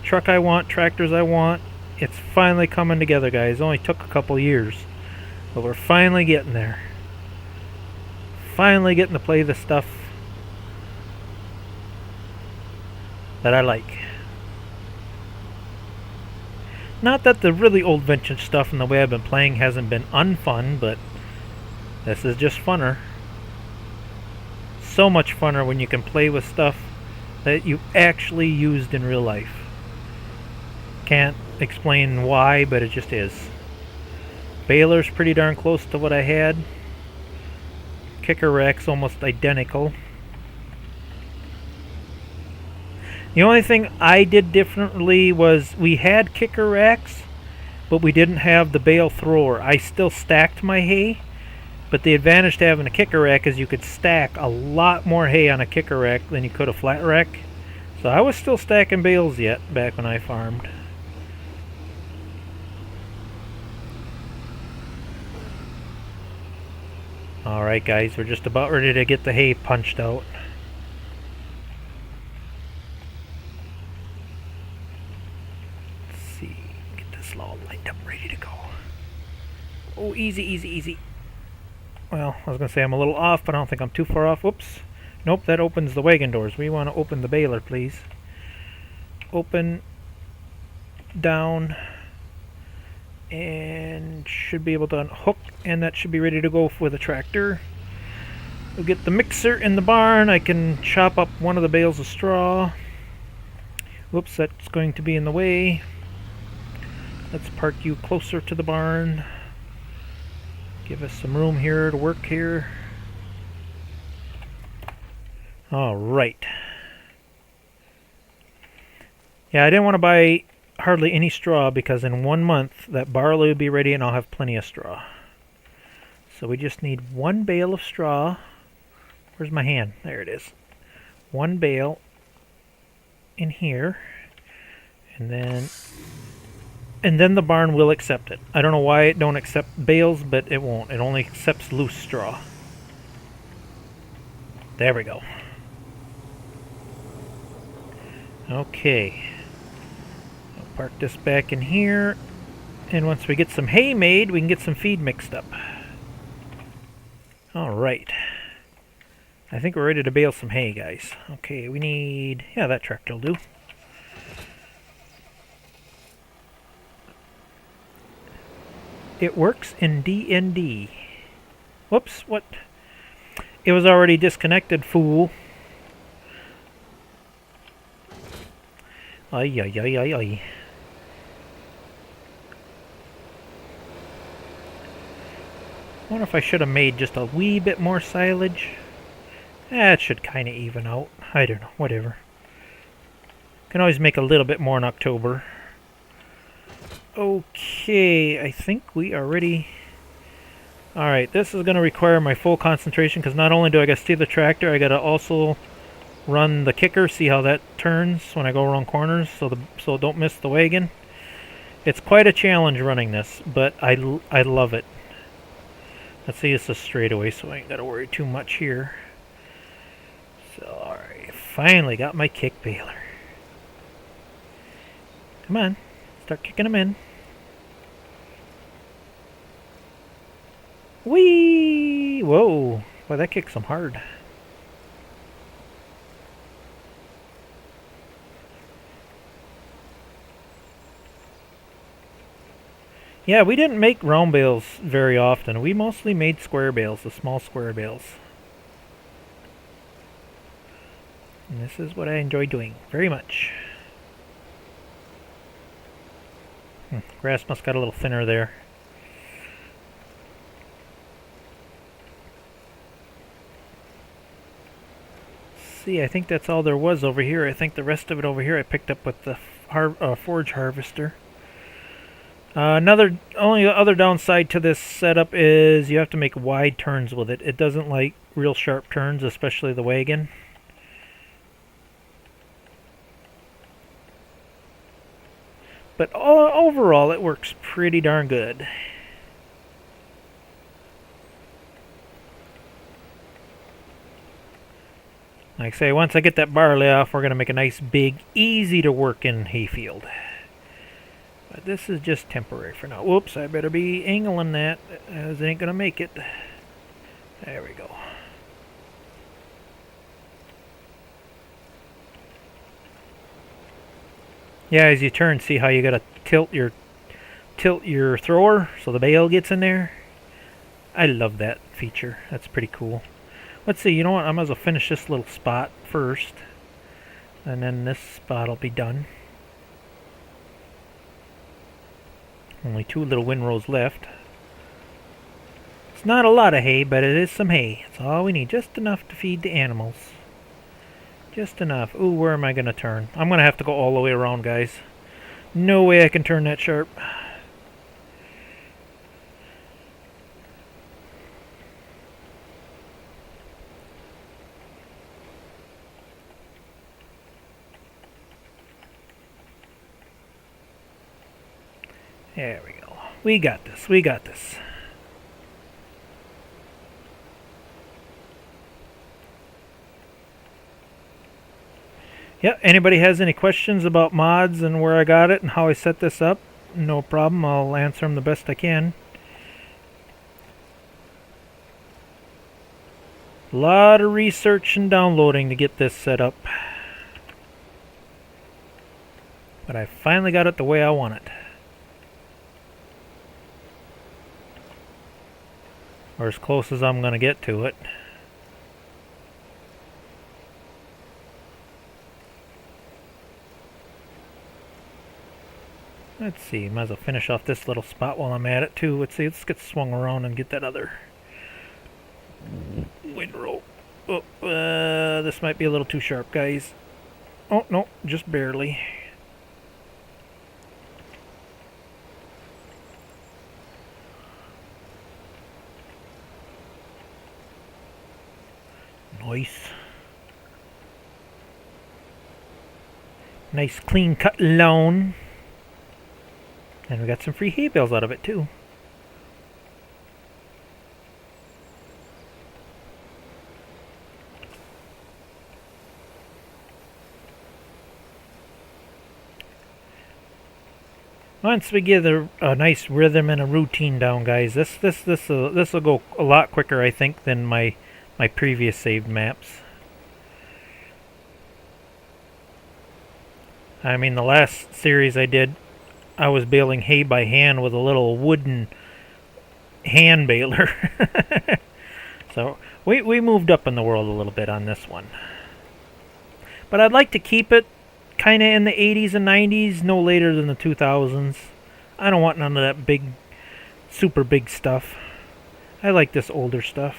truck I want, tractors I want. It's finally coming together, guys. It only took a couple years, but we're finally getting there. Finally getting to play the stuff that I like. Not that the really old vintage stuff and the way I've been playing hasn't been unfun, but this is just funner. So much funner when you can play with stuff that you actually used in real life. Can't explain why, but it just is. Baler's pretty darn close to what I had. Kicker rack's almost identical. The only thing I did differently was we had kicker racks, but we didn't have the bale thrower. I still stacked my hay, but the advantage to having a kicker rack is you could stack a lot more hay on a kicker rack than you could a flat rack. So I was still stacking bales yet back when I farmed. Alright guys, we're just about ready to get the hay punched out. All lined up, ready to go. Oh, easy, easy, easy. Well, I was going to say I'm a little off, but I don't think I'm too far off. Whoops. Nope, that opens the wagon doors. We want to open the baler, please. Open, down, and should be able to unhook, and that should be ready to go with a tractor. We'll get the mixer in the barn. I can chop up one of the bales of straw. Whoops, that's going to be in the way. Let's park you closer to the barn. Give us some room here to work here. Alright. Yeah, I didn't want to buy hardly any straw because in 1 month that barley will be ready and I'll have plenty of straw. So we just need one bale of straw. Where's my hand? There it is. One bale in here. And then the barn will accept it. I don't know why it don't accept bales, but it won't. It only accepts loose straw. There we go. Okay. I'll park this back in here. And once we get some hay made, we can get some feed mixed up. Alright. I think we're ready to bale some hay, guys. Okay, we need... yeah, that tractor will do. It works in D&D. Whoops, what? It was already disconnected, fool. Ay, ay, ay, ay, ay. I wonder if I should have made just a wee bit more silage. It should kind of even out. I don't know, whatever. Can always make a little bit more in October. Okay, I think we are ready. Alright, this is going to require my full concentration because not only do I got to steer the tractor, I got to also run the kicker, see how that turns when I go around corners so don't miss the wagon. It's quite a challenge running this, but I love it. Let's see, it's a straightaway, so I ain't got to worry too much here. So, alright, finally got my kick baler. Come on, start kicking them in. Whee! Whoa! Boy, that kicks some hard. Yeah, we didn't make round bales very often. We mostly made square bales, the small square bales. And this is what I enjoy doing very much. Grass must got a little thinner there. See, I think that's all there was over here. I think the rest of it over here I picked up with the forage harvester. Only other downside to this setup is you have to make wide turns with it. It doesn't like real sharp turns, especially the wagon. But overall, it works pretty darn good. Like I say, once I get that barley off, we're going to make a nice, big, easy to work in hayfield. But this is just temporary for now. Whoops, I better be angling that, as it ain't going to make it. There we go. Yeah, as you turn, see how you got to tilt your thrower so the bale gets in there? I love that feature. That's pretty cool. Let's see, you know what? I might as well finish this little spot first. And then this spot will be done. Only 2 little windrows left. It's not a lot of hay, but it is some hay. It's all we need. Just enough to feed the animals. Just enough. Ooh, where am I going to turn? I'm going to have to go all the way around, guys. No way I can turn that sharp. There we go. We got this. We got this. Yeah, anybody has any questions about mods and where I got it and how I set this up? No problem. I'll answer them the best I can. A lot of research and downloading to get this set up. But I finally got it the way I want it. Or as close as I'm going to get to it. Let's see, might as well finish off this little spot while I'm at it too. Let's see, let's get swung around and get that other windrow. Oh, this might be a little too sharp, guys. Oh, no, just barely. Nice. Nice clean cut lawn. And we got some free hay bales out of it too. Once we get a nice rhythm and a routine down, guys, this will go a lot quicker, I think, than my previous saved maps. I mean, the last series I did, I was baling hay by hand with a little wooden hand baler. So we moved up in the world a little bit on this one. But I'd like to keep it kind of in the 80s and 90s, no later than the 2000s. I don't want none of that big, super big stuff. I like this older stuff.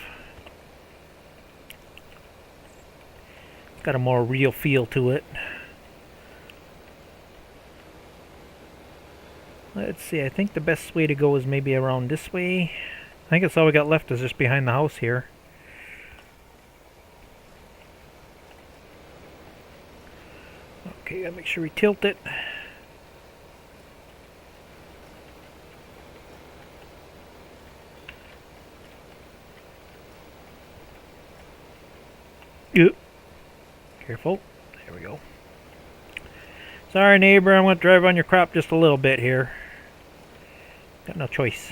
It's got a more real feel to it. Let's see, I think the best way to go is maybe around this way. I think that's all we got left is just behind the house here. Okay, gotta make sure we tilt it. Oop. Careful. There we go. Sorry, neighbor, I'm going to drive on your crop just a little bit here. Got no choice.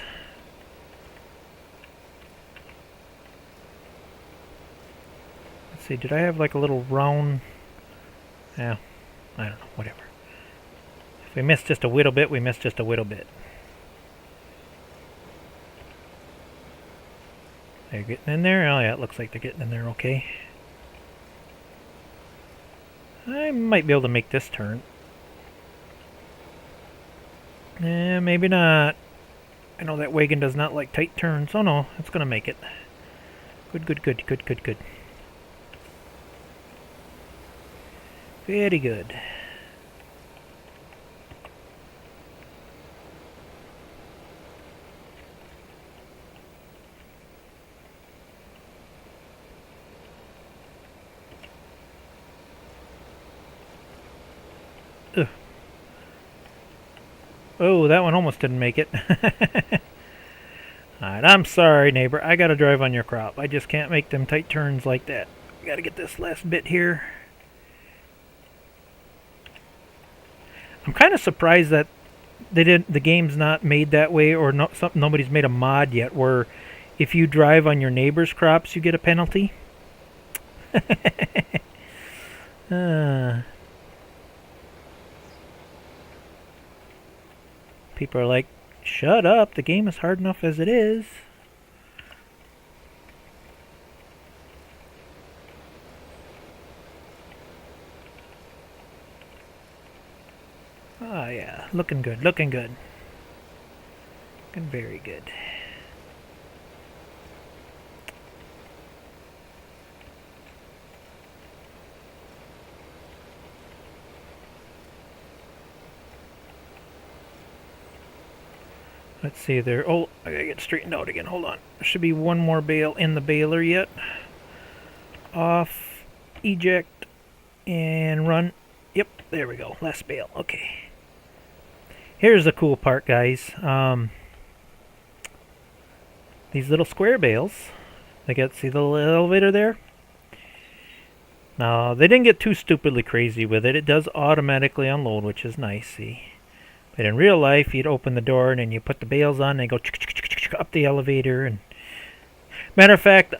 Let's see, did I have like a little round... Yeah, I don't know, whatever. If we missed just a little bit, we missed just a little bit. They're getting in there? Oh yeah, it looks like they're getting in there okay. I might be able to make this turn. Maybe not. I know that wagon does not like tight turns. Oh no, it's gonna make it. Good, good, good, good, good, good. Very good. Ugh. Oh, that one almost didn't make it. Alright, I'm sorry, neighbor. I gotta drive on your crop. I just can't make them tight turns like that. Gotta get this last bit here. I'm kind of surprised that the game's not made that way, or nobody's made a mod yet where if you drive on your neighbor's crops, you get a penalty. People are like, shut up, the game is hard enough as it is. Oh yeah, looking good, looking good. Looking very good. Let's see there. Oh, I gotta get straightened out again. Hold on. There should be one more bale in the baler yet. Off, eject, and run. Yep, there we go. Last bale. Okay. Here's the cool part, guys. These little square bales. See the little elevator there? Now, they didn't get too stupidly crazy with it. It does automatically unload, which is nice, see? But in real life, you'd open the door and then you put the bales on and they go up the elevator. And matter of fact,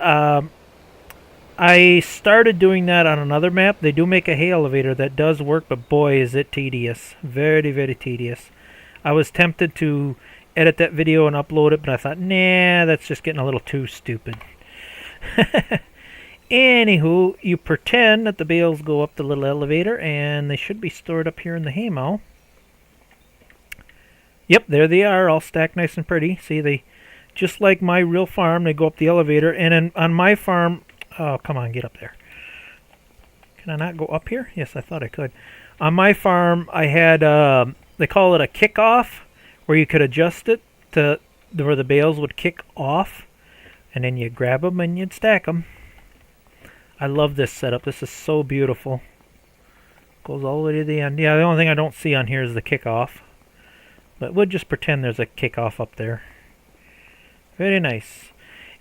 I started doing that on another map. They do make a hay elevator that does work, but boy, is it tedious. Very, very tedious. I was tempted to edit that video and upload it, but I thought, nah, that's just getting a little too stupid. Anywho, you pretend that the bales go up the little elevator, and they should be stored up here in the haymow. Yep, there they are, all stacked nice and pretty. See, they, just like my real farm, they go up the elevator. And on my farm, oh, come on, get up there. Can I not go up here? Yes, I thought I could. On my farm, I had, they call it a kickoff, where you could adjust it to where the bales would kick off. And then you grab them and you'd stack them. I love this setup. This is so beautiful. Goes all the way to the end. Yeah, the only thing I don't see on here is the kickoff. But we'll just pretend there's a kickoff up there. Very nice.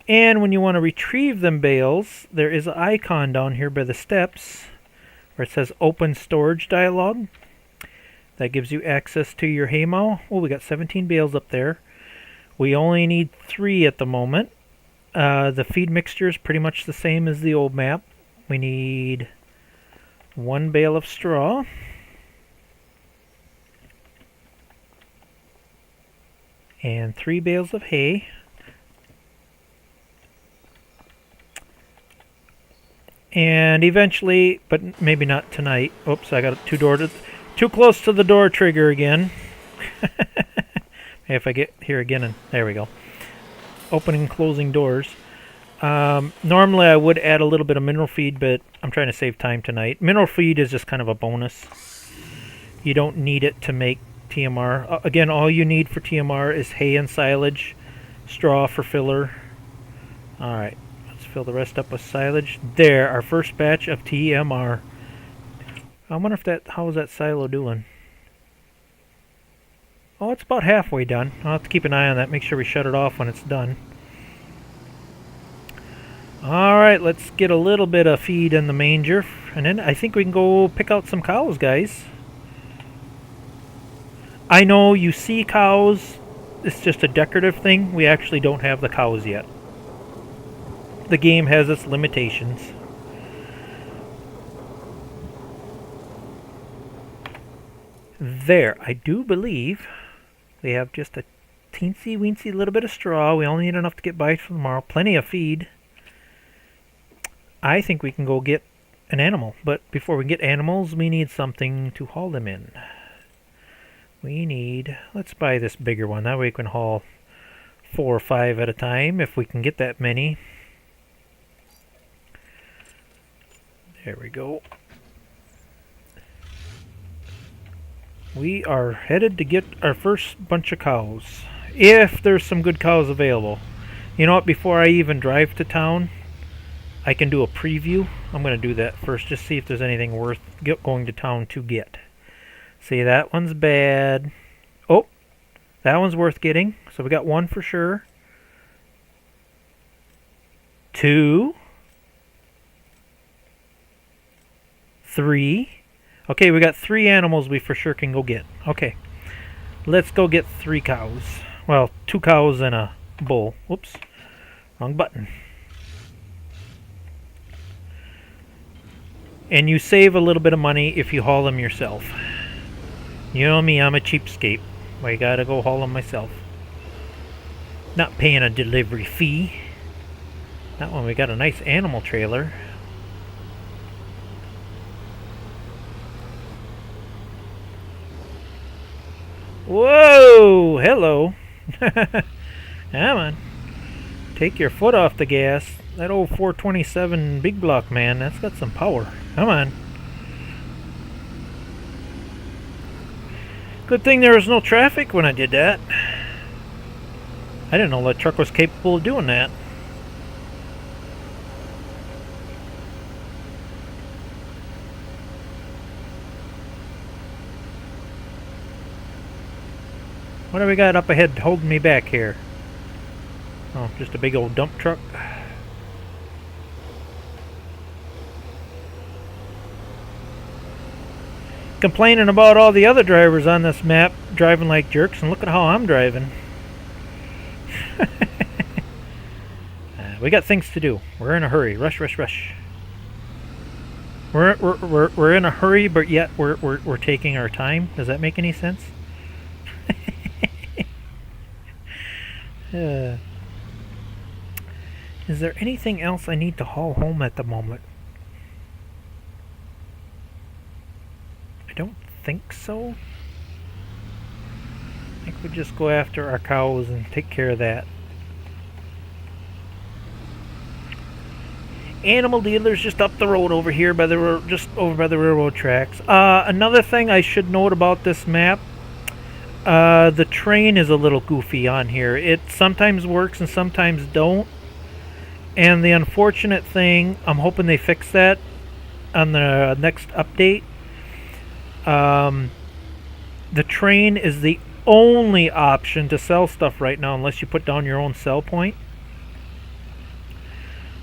And when you want to retrieve them bales, there is an icon down here by the steps where it says Open Storage Dialog. That gives you access to your haymow. Oh, we got 17 bales up there. We only need 3 at the moment. The feed mixture is pretty much the same as the old map. We need 1 bale of straw. And 3 bales of hay. And eventually, but maybe not tonight. Oops, I got too close to the door trigger again. If I get here again, and there we go. Opening and closing doors. Normally I would add a little bit of mineral feed, but I'm trying to save time tonight. Mineral feed is just kind of a bonus. You don't need it to make TMR. Again, all you need for TMR is hay and silage, straw for filler. Alright, let's fill the rest up with silage. There, our first batch of TMR. I wonder if how is that silo doing? Oh, it's about halfway done. I'll have to keep an eye on that, make sure we shut it off when it's done. Alright, let's get a little bit of feed in the manger, and then I think we can go pick out some cows, guys. I know you see cows, it's just a decorative thing. We actually don't have the cows yet. The game has its limitations. There, I do believe we have just a teensy weensy little bit of straw. We only need enough to get by for tomorrow. Plenty of feed. I think we can go get an animal, but before we get animals, we need something to haul them in. We need, let's buy this bigger one. That way we can haul 4 or 5 at a time if we can get that many. There we go. We are headed to get our first bunch of cows, if there's some good cows available. You know what, before I even drive to town, I can do a preview. I'm going to do that first, just see if there's anything worth going to town to get. See, that one's bad. Oh, that one's worth getting. So we got 1 for sure. 2. 3. Okay, we got 3 animals we for sure can go get. Okay, let's go get 3 cows. Well, 2 cows and a bull. Whoops, wrong button. And you save a little bit of money if you haul them yourself. You know me, I'm a cheapskate. I gotta go haul them myself. Not paying a delivery fee. That one, we got a nice animal trailer. Whoa! Hello! Come on. Take your foot off the gas. That old 427 big block, man, that's got some power. Come on. Good thing there was no traffic when I did that. I didn't know that truck was capable of doing that. What do we got up ahead holding me back here? Oh, just a big old dump truck. Complaining about all the other drivers on this map driving like jerks, and look at how I'm driving. We got things to do. We're in a hurry. Rush, rush, rush. We're in a hurry, but yet we're taking our time. Does that make any sense? Is there anything else I need to haul home at the moment? I don't think so. I think we just go after our cows and take care of that. Animal dealers just up the road over here by the just over by the railroad tracks. Another thing I should note about this map. The train is a little goofy on here. It sometimes works and sometimes don't. And the unfortunate thing, I'm hoping they fix that on the next update. The train is the only option to sell stuff right now unless you put down your own sell point.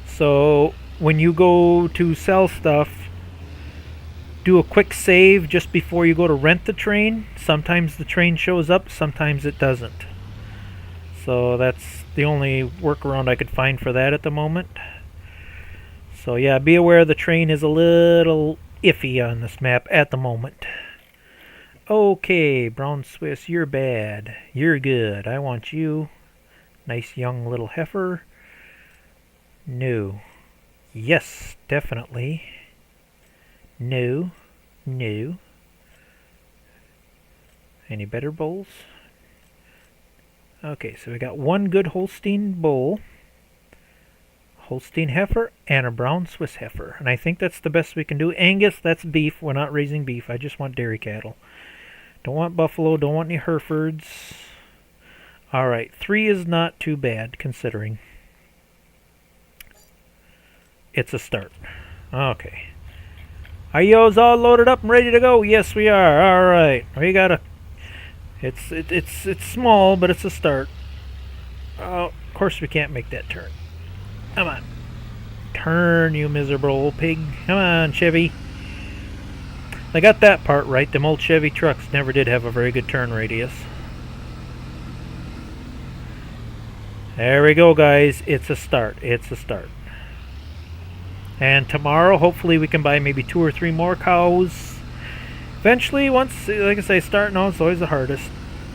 So when you go to sell stuff, do a quick save just before you go to rent the train. Sometimes the train shows up, sometimes it doesn't. So that's the only workaround I could find for that at the moment. So yeah, be aware the train is a little iffy on this map at the moment. Okay, Brown Swiss, you're bad. You're good. I want you. Nice young little heifer. No. Yes, definitely. No. No. Any better bulls? Okay, so we got 1 good Holstein bull, Holstein heifer, and a brown Swiss heifer. And I think that's the best we can do. Angus, that's beef. We're not raising beef. I just want dairy cattle. Don't want buffalo. Don't want any Herefords. Alright, 3 is not too bad considering. It's a start. Okay. Are yo's all loaded up and ready to go? Yes, we are. Alright. We got a... It's small, but it's a start. Oh, of course we can't make that turn. Come on. Turn, you miserable old pig. Come on, Chevy. They got that part right. Them old Chevy trucks never did have a very good turn radius. There we go, guys. It's a start. It's a start. And tomorrow, hopefully we can buy maybe 2 or 3 more cows. Eventually, once, like I say, starting out is always the hardest.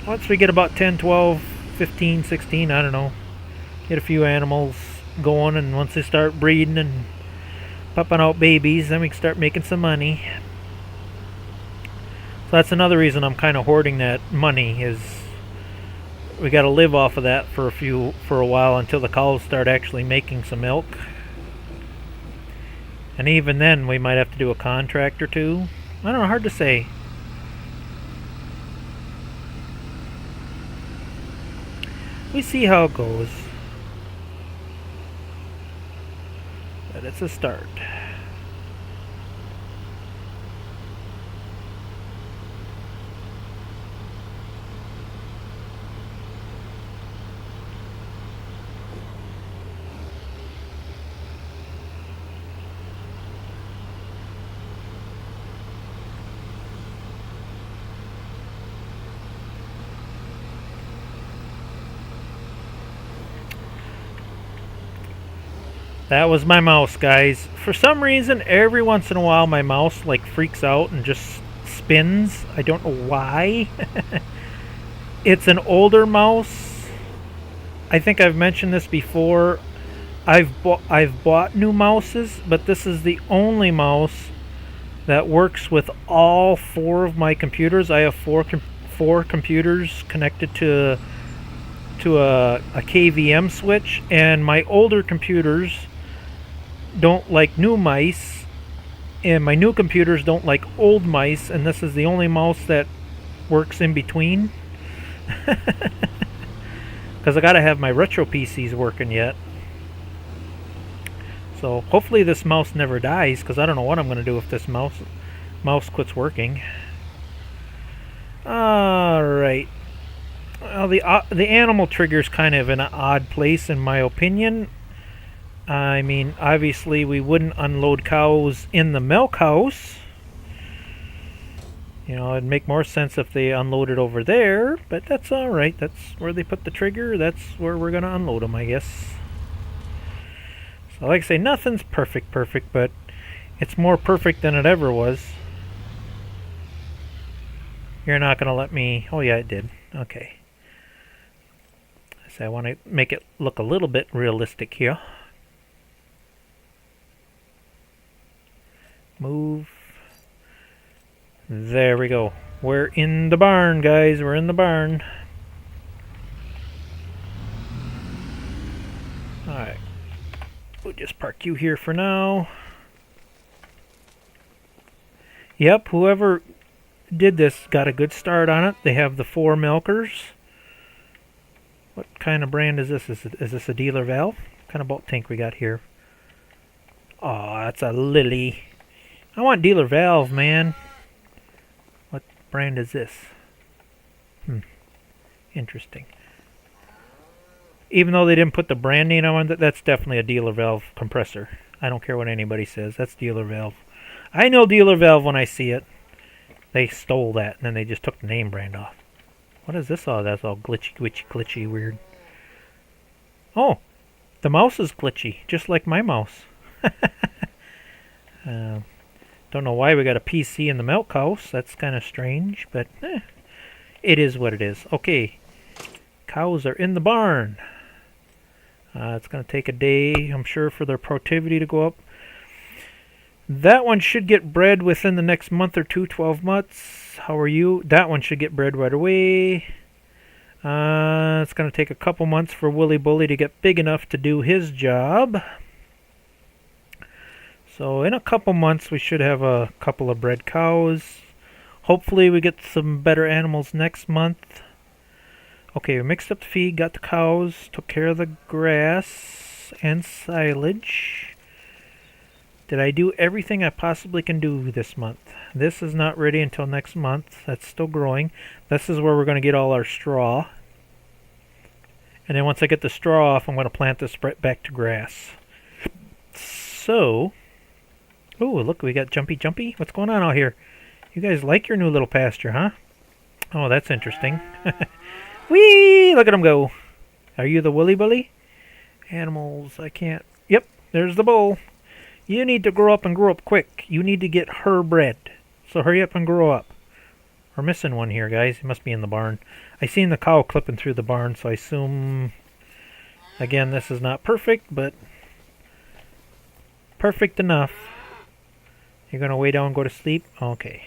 Once we get about 10, 12, 15, 16, I don't know, get a few animals going, and once they start breeding and popping out babies, then we can start making some money. So that's another reason I'm kind of hoarding that money, is we got to live off of that for a while until the cows start actually making some milk. And even then, we might have to do a contract or two. I don't know, hard to say. We see how it goes. But it's a start. That was my mouse, guys. For some reason, every once in a while, my mouse like freaks out and just spins. I don't know why. It's an older mouse. I think I've mentioned this before. I've bought new mouses, but this is the only mouse that works with all four of my computers. I have four computers connected to a KVM switch, and my older computers don't like new mice, and my new computers don't like old mice, and this is the only mouse that works in between. Because I gotta have my retro PCs working yet. So hopefully this mouse never dies, because I don't know what I'm gonna do if this mouse quits working. Alright. Well, the animal trigger's kind of in an odd place in my opinion. I mean, obviously we wouldn't unload cows in the milk house. You know, it'd make more sense if they unloaded over there, but that's alright. That's where they put the trigger. That's where we're going to unload them, I guess. So like I say, nothing's perfect, but it's more perfect than it ever was. You're not going to let me... Oh yeah, it did. Okay. So I want to make it look a little bit realistic here. Move. There we go. We're in the barn, guys. We're in the barn. Alright. We'll just park you here for now. Yep, whoever did this got a good start on it. They have the 4 milkers. What kind of brand is this? Is this a dealer valve? What kind of bolt tank we got here? Oh, that's a Lily. I want dealer valve, man. What brand is this? Interesting. Even though they didn't put the brand name on it, that's definitely a dealer valve compressor. I don't care what anybody says. That's dealer valve. I know dealer valve when I see it. They stole that, and then they just took the name brand off. What is this all? That's all glitchy, weird. Oh, the mouse is glitchy, just like my mouse. Don't know why we got a PC in the milk house. That's kind of strange, but it is what it is. Okay, cows are in the barn. It's going to take a day, I'm sure, for their productivity to go up. That one should get bred within the next month or two, 12 months. How are you? That one should get bred right away. It's going to take a couple months for Willy Bully to get big enough to do his job. So in a couple months we should have a couple of bred cows. Hopefully we get some better animals next month. Okay, we mixed up the feed, got the cows, took care of the grass and silage. Did I do everything I possibly can do this month? This is not ready until next month. That's still growing. This is where we're going to get all our straw. And then once I get the straw off, I'm going to plant this back to grass. So... Oh, look, we got Jumpy. What's going on out here? You guys like your new little pasture, huh? Oh, that's interesting. Whee! Look at him go. Are you the Willy Bully? Animals, I can't... Yep, there's the bull. You need to grow up and grow up quick. You need to get her bred. So hurry up and grow up. We're missing one here, guys. He must be in the barn. I seen the cow clipping through the barn, so I assume... Again, this is not perfect, but... perfect enough. You're going to lay down and go to sleep? Okay.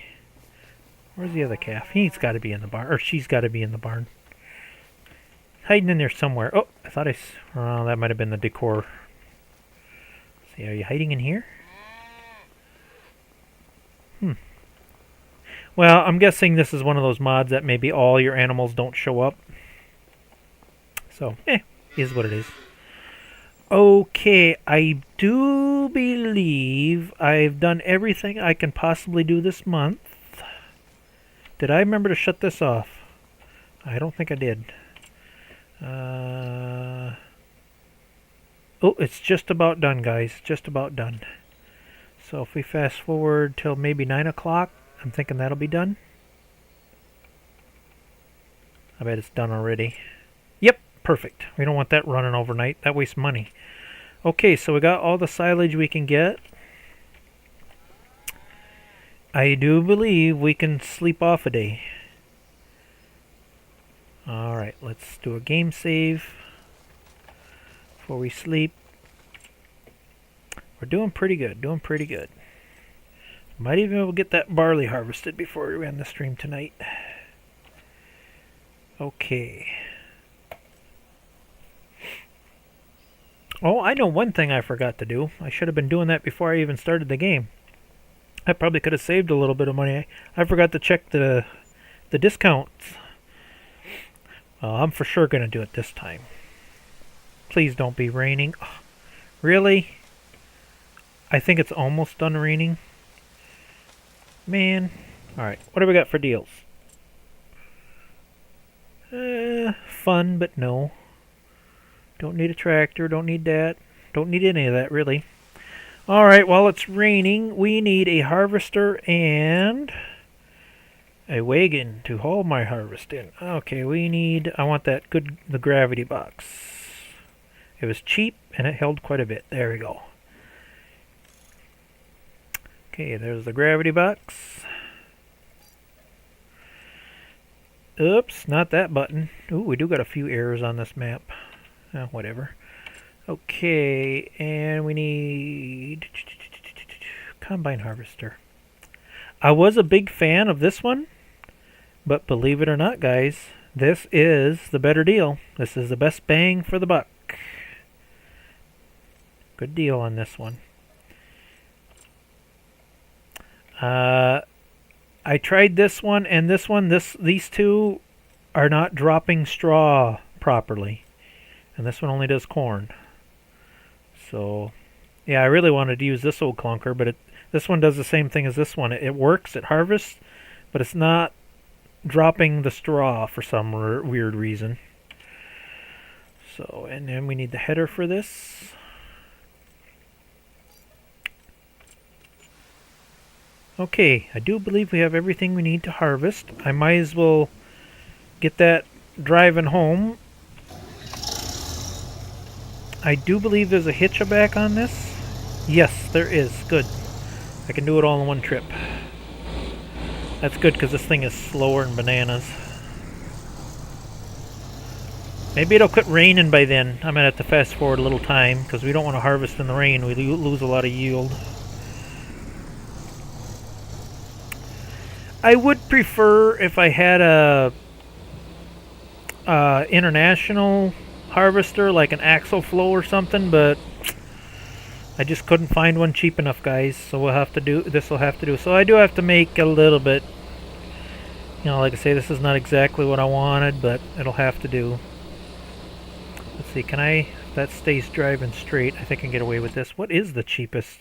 Where's the other calf? He's got to be in the barn. Or she's got to be in the barn. Hiding in there somewhere. Oh, I thought oh, that might have been the decor. Let's see, are you hiding in here? Well, I'm guessing this is one of those mods that maybe all your animals don't show up. So, is what it is. Okay, I do believe I've done everything I can possibly do this month. Did I remember to shut this off? I don't think I did. Oh, it's just about done, guys. Just about done. So if we fast forward till maybe 9 o'clock, I'm thinking that'll be done. I bet it's done already. Yep, perfect. We don't want that running overnight. That wastes money. Okay, so we got all the silage we can get. I do believe we can sleep off a day. Alright, let's do a game save before we sleep. We're doing pretty good, doing pretty good. Might even be able to get that barley harvested before we end the stream tonight. Okay. Oh, I know one thing I forgot to do. I should have been doing that before I even started the game. I probably could have saved a little bit of money. I forgot to check the discounts. I'm for sure going to do it this time. Please don't be raining. Oh, really? I think it's almost done raining. Man. Alright, what do we got for deals? Fun, but no. Don't need a tractor, don't need that. Don't need any of that, really. Alright, while it's raining, we need a harvester and a wagon to haul my harvest in. Okay, I want the gravity box. It was cheap, and it held quite a bit. There we go. Okay, there's the gravity box. Oops, not that button. Ooh, we do got a few errors on this map. Whatever. Okay, and we need combine harvester. I was a big fan of this one, but believe it or not, guys, this is the better deal. This is the best bang for the buck. Good deal on this one. I tried this one and this one. These two are not dropping straw properly. And this one only does corn. So, yeah, I really wanted to use this old clunker, but this one does the same thing as this one. It works, it harvests, but it's not dropping the straw for some weird reason. So, and then we need the header for this. Okay, I do believe we have everything we need to harvest. I might as well get that driving home. I do believe there's a hitchback on this. Yes, there is. Good. I can do it all in one trip. That's good because this thing is slower than bananas. Maybe it'll quit raining by then. I'm going to have to fast forward a little time because we don't want to harvest in the rain. We lose a lot of yield. I would prefer if I had a international harvester like an Axle Flow or something, but I just couldn't find one cheap enough, guys. So we'll have to do this. Will have to do. So I do have to make a little bit. You know, like I say, this is not exactly what I wanted, but it'll have to do. Let's see. Can I? If that stays driving straight, I think I can get away with this. What is the cheapest?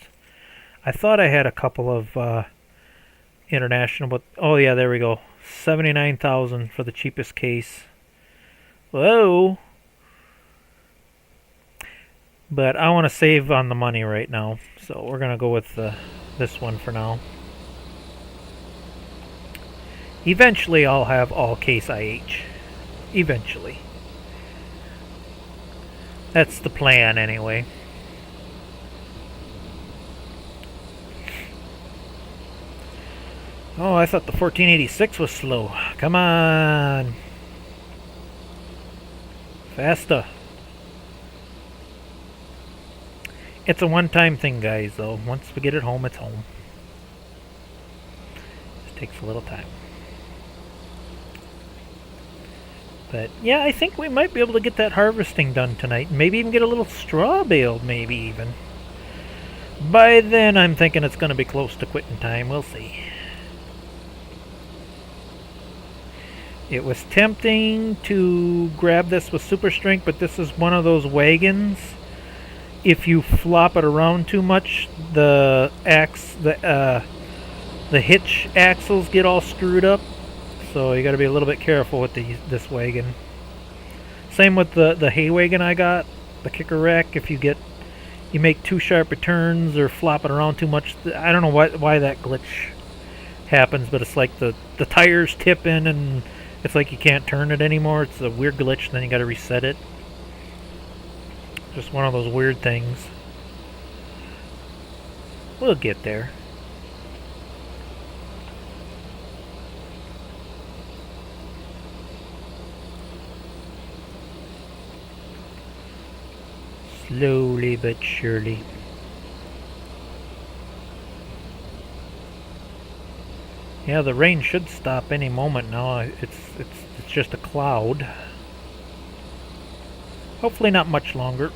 I thought I had a couple of international, but oh yeah, there we go. 79,000 for the cheapest case. Whoa. But I want to save on the money right now, so we're going to go with this one for now. Eventually I'll have all case IH. Eventually. That's the plan anyway. Oh, I thought the 1486 was slow. Come on. Faster. It's a one-time thing, guys, though. Once we get it home, it's home. Just takes a little time. But, yeah, I think we might be able to get that harvesting done tonight. Maybe even get a little straw baled, maybe even. By then, I'm thinking it's going to be close to quitting time. We'll see. It was tempting to grab this with super strength, but this is one of those wagons. If you flop it around too much, the hitch axles get all screwed up. So you got to be a little bit careful with this wagon. Same with the hay wagon I got, the kicker rack. If you make too sharp returns or flop it around too much, I don't know why that glitch happens, but it's like the tires tip in and it's like you can't turn it anymore. It's a weird glitch, and then you got to reset it. Just one of those weird things. We'll get there. Slowly but surely. Yeah, the rain should stop any moment now. It's just a cloud. Hopefully not much longer.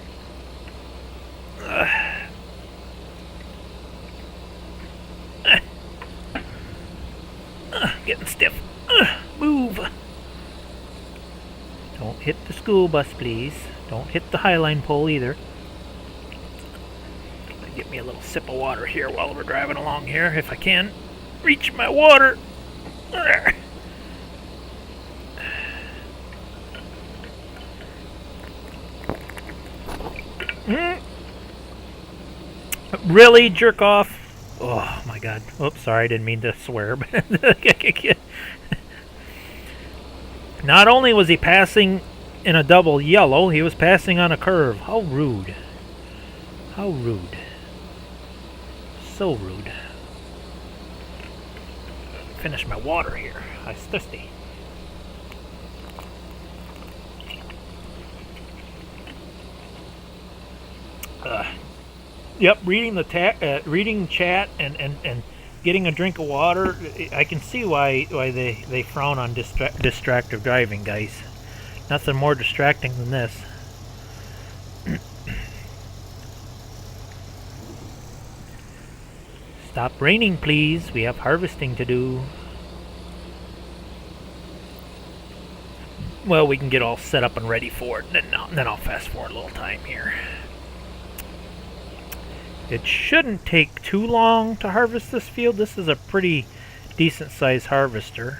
Getting stiff. Move. Don't hit the school bus, please. Don't hit the Highline pole either. Get me a little sip of water here while we're driving along here, if I can. Reach my water. Really, jerk off? Oh my god. Oops, sorry, I didn't mean to swear. Not only was he passing in a double yellow, he was passing on a curve. How rude. How rude. So rude. Finish my water here. I'm thirsty. Yep, reading reading chat and getting a drink of water. I can see why they frown on distractive driving, guys. Nothing more distracting than this. Stop raining, please. We have harvesting to do. Well, we can get all set up and ready for it. Then I'll fast forward a little time here. It shouldn't take too long to harvest this field. This is a pretty decent sized harvester.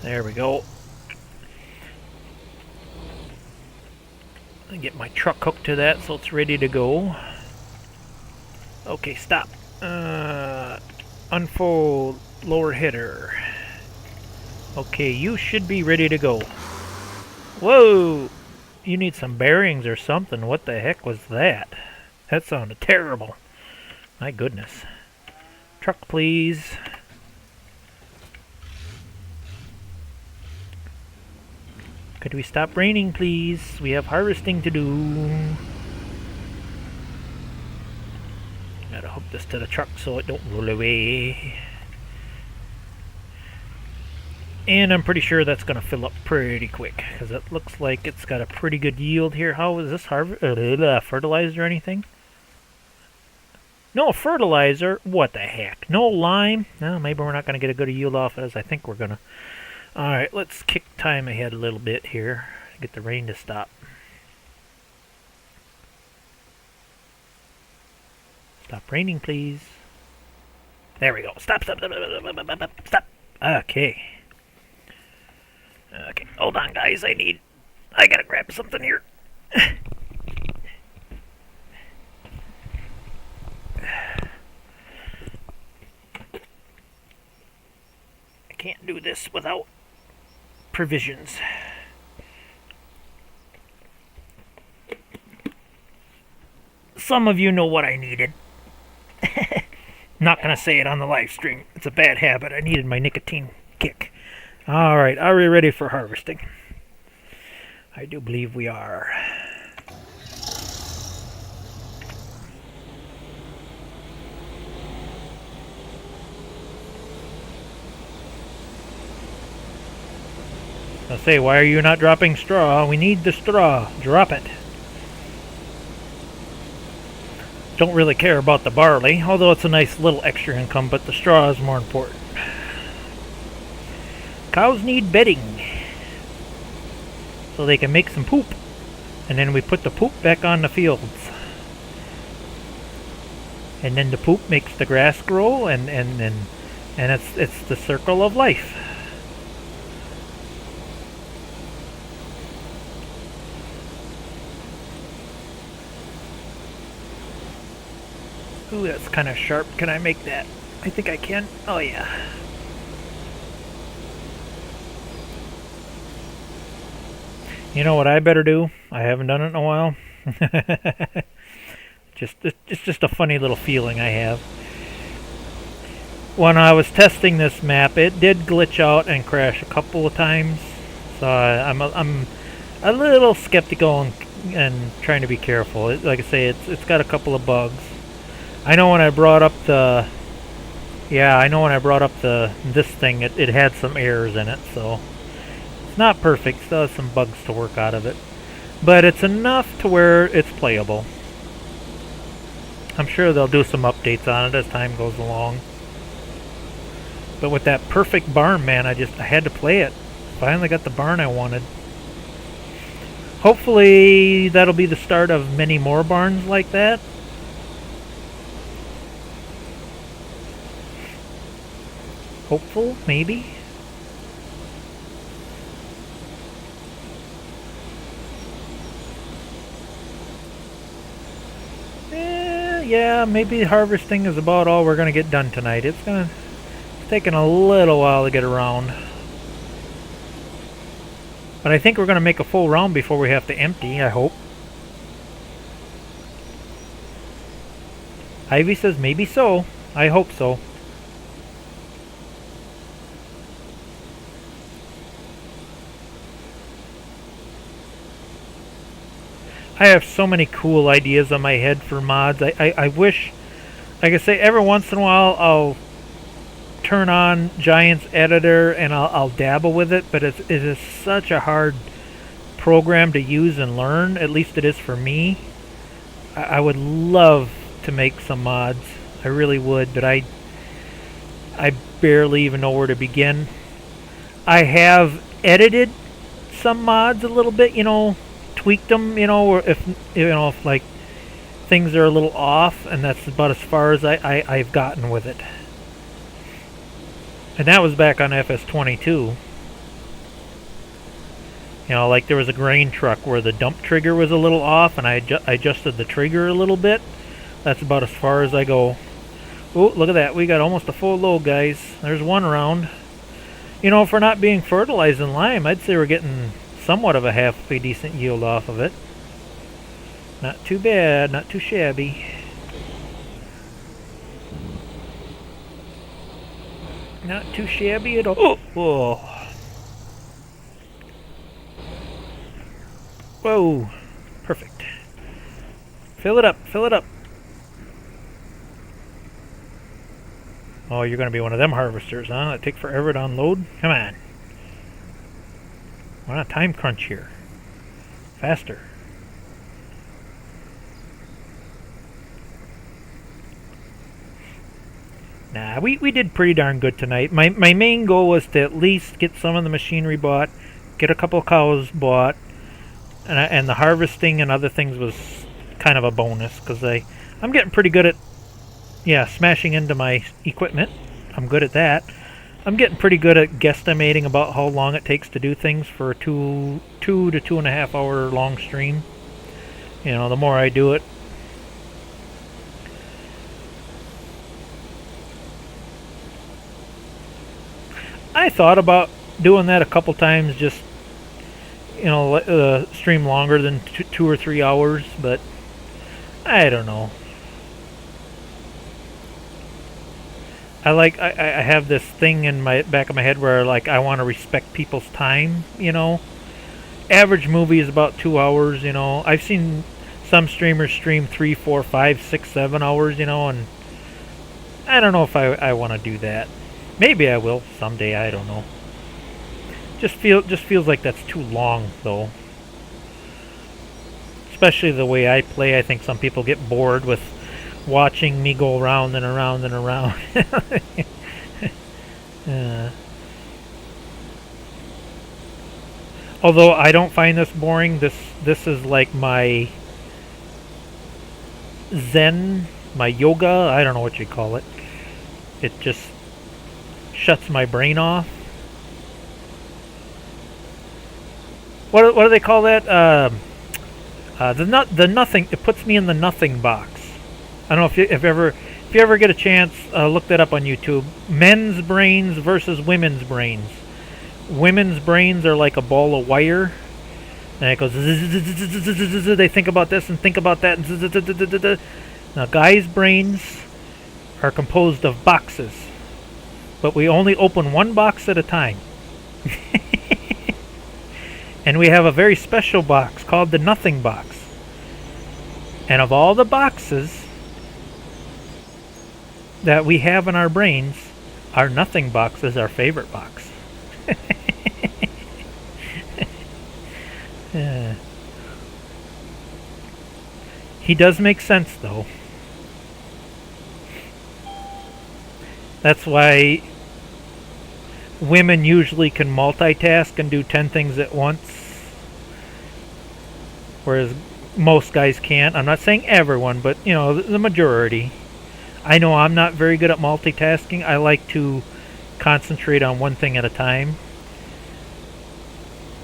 There we go. I get my truck hooked to that so it's ready to go. Okay, stop. Unfold lower header. Okay, you should be ready to go. Whoa! You need some bearings or something. What the heck was that? That sounded terrible. My goodness. Truck, please. Could we stop raining, please? We have harvesting to do. Gotta hook this to the truck so it don't roll away. And I'm pretty sure that's going to fill up pretty quick, because it looks like it's got a pretty good yield here. How is this fertilizer or anything? No fertilizer? What the heck? No lime? No, maybe we're not going to get a good yield off it as I think we're going to. Alright, let's kick time ahead a little bit here. Get the rain to stop. Stop raining, please. There we go. Stop, stop, stop, stop, stop, stop, stop. Okay. Okay, hold on, guys. I gotta grab something here. I can't do this without provisions. Some of you know what I needed. Not gonna say it on the live stream. It's a bad habit. I needed my nicotine kick. All right, are we ready for harvesting? I do believe we are. I'll say, why are you not dropping straw? We need the straw. Drop it. Don't really care about the barley, although it's a nice little extra income, but the straw is more important. Cows need bedding so they can make some poop, and then we put the poop back on the fields, and then the poop makes the grass grow, and it's the circle of life. Ooh, that's kind of sharp. Can I make that? I think I can. Oh yeah. You know what I better do? I haven't done it in a while. It's just a funny little feeling I have. When I was testing this map, it did glitch out and crash a couple of times. So I'm a little skeptical and trying to be careful. Like I say, it's got a couple of bugs. I know when I brought up the this thing, it had some errors in it, so it's not perfect. Still has some bugs to work out of it, but it's enough to where it's playable. I'm sure they'll do some updates on it as time goes along. But with that perfect barn, man, I had to play it. Finally got the barn I wanted. Hopefully that'll be the start of many more barns like that. Hopeful, maybe. Yeah, maybe harvesting is about all we're gonna get done tonight. It's taking a little while to get around. But I think we're gonna make a full round before we have to empty, I hope. Ivy says maybe so. I hope so. I have so many cool ideas on my head for mods. I wish, like I say, every once in a while I'll turn on Giant's editor and I'll dabble with it, but it is such a hard program to use and learn. At least it is for me. I would love to make some mods. I really would, but I barely even know where to begin. I have edited some mods a little bit, tweaked them, or if like things are a little off, and that's about as far as I've gotten with it. And that was back on FS25. Like there was a grain truck where the dump trigger was a little off, and I adjusted the trigger a little bit. That's about as far as I go. Oh, look at that. We got almost a full load, guys. There's one round. For not being fertilized in lime, I'd say we're getting somewhat of a halfway decent yield off of it. Not too bad, not too shabby. Not too shabby at all. Oh, oh. Whoa, perfect. Fill it up, fill it up. Oh, you're going to be one of them harvesters, huh? It take forever to unload? Come on. We're on a time crunch here. Faster. Nah, we did pretty darn good tonight. My main goal was to at least get some of the machinery bought, get a couple of cows bought, and the harvesting and other things was kind of a bonus, because I'm getting pretty good at smashing into my equipment. I'm good at that. I'm getting pretty good at guesstimating about how long it takes to do things for a 2 to 2.5 hour long stream. The more I do it. I thought about doing that a couple times, just stream longer than 2 or 3 hours, but I don't know. I have this thing in my back of my head where like I want to respect people's time. Average movie is about 2 hours. I've seen some streamers stream 3, 4, 5, 6, 7 hours. And I don't know if I want to do that. Maybe I will someday. I don't know. Just feels like that's too long though. Especially the way I play. I think some people get bored with watching me go around and around and around. Although I don't find this boring. This is like my Zen, my yoga. I don't know what you call it. It just shuts my brain off. What do they call that? The nothing. It puts me in the nothing box. I don't know if you ever get a chance, look that up on YouTube. Men's brains versus women's brains. Women's brains are like a ball of wire, and it goes. They think about this and think about that. Now, guys' brains are composed of boxes, but we only open one box at a time. And we have a very special box called the nothing box. And of all the boxes that we have in our brains, our nothing box is our favorite box. He does make sense, though. That's why women usually can multitask and do 10 things at once, whereas most guys can't. I'm not saying everyone, but the majority. I know I'm not very good at multitasking. I like to concentrate on one thing at a time.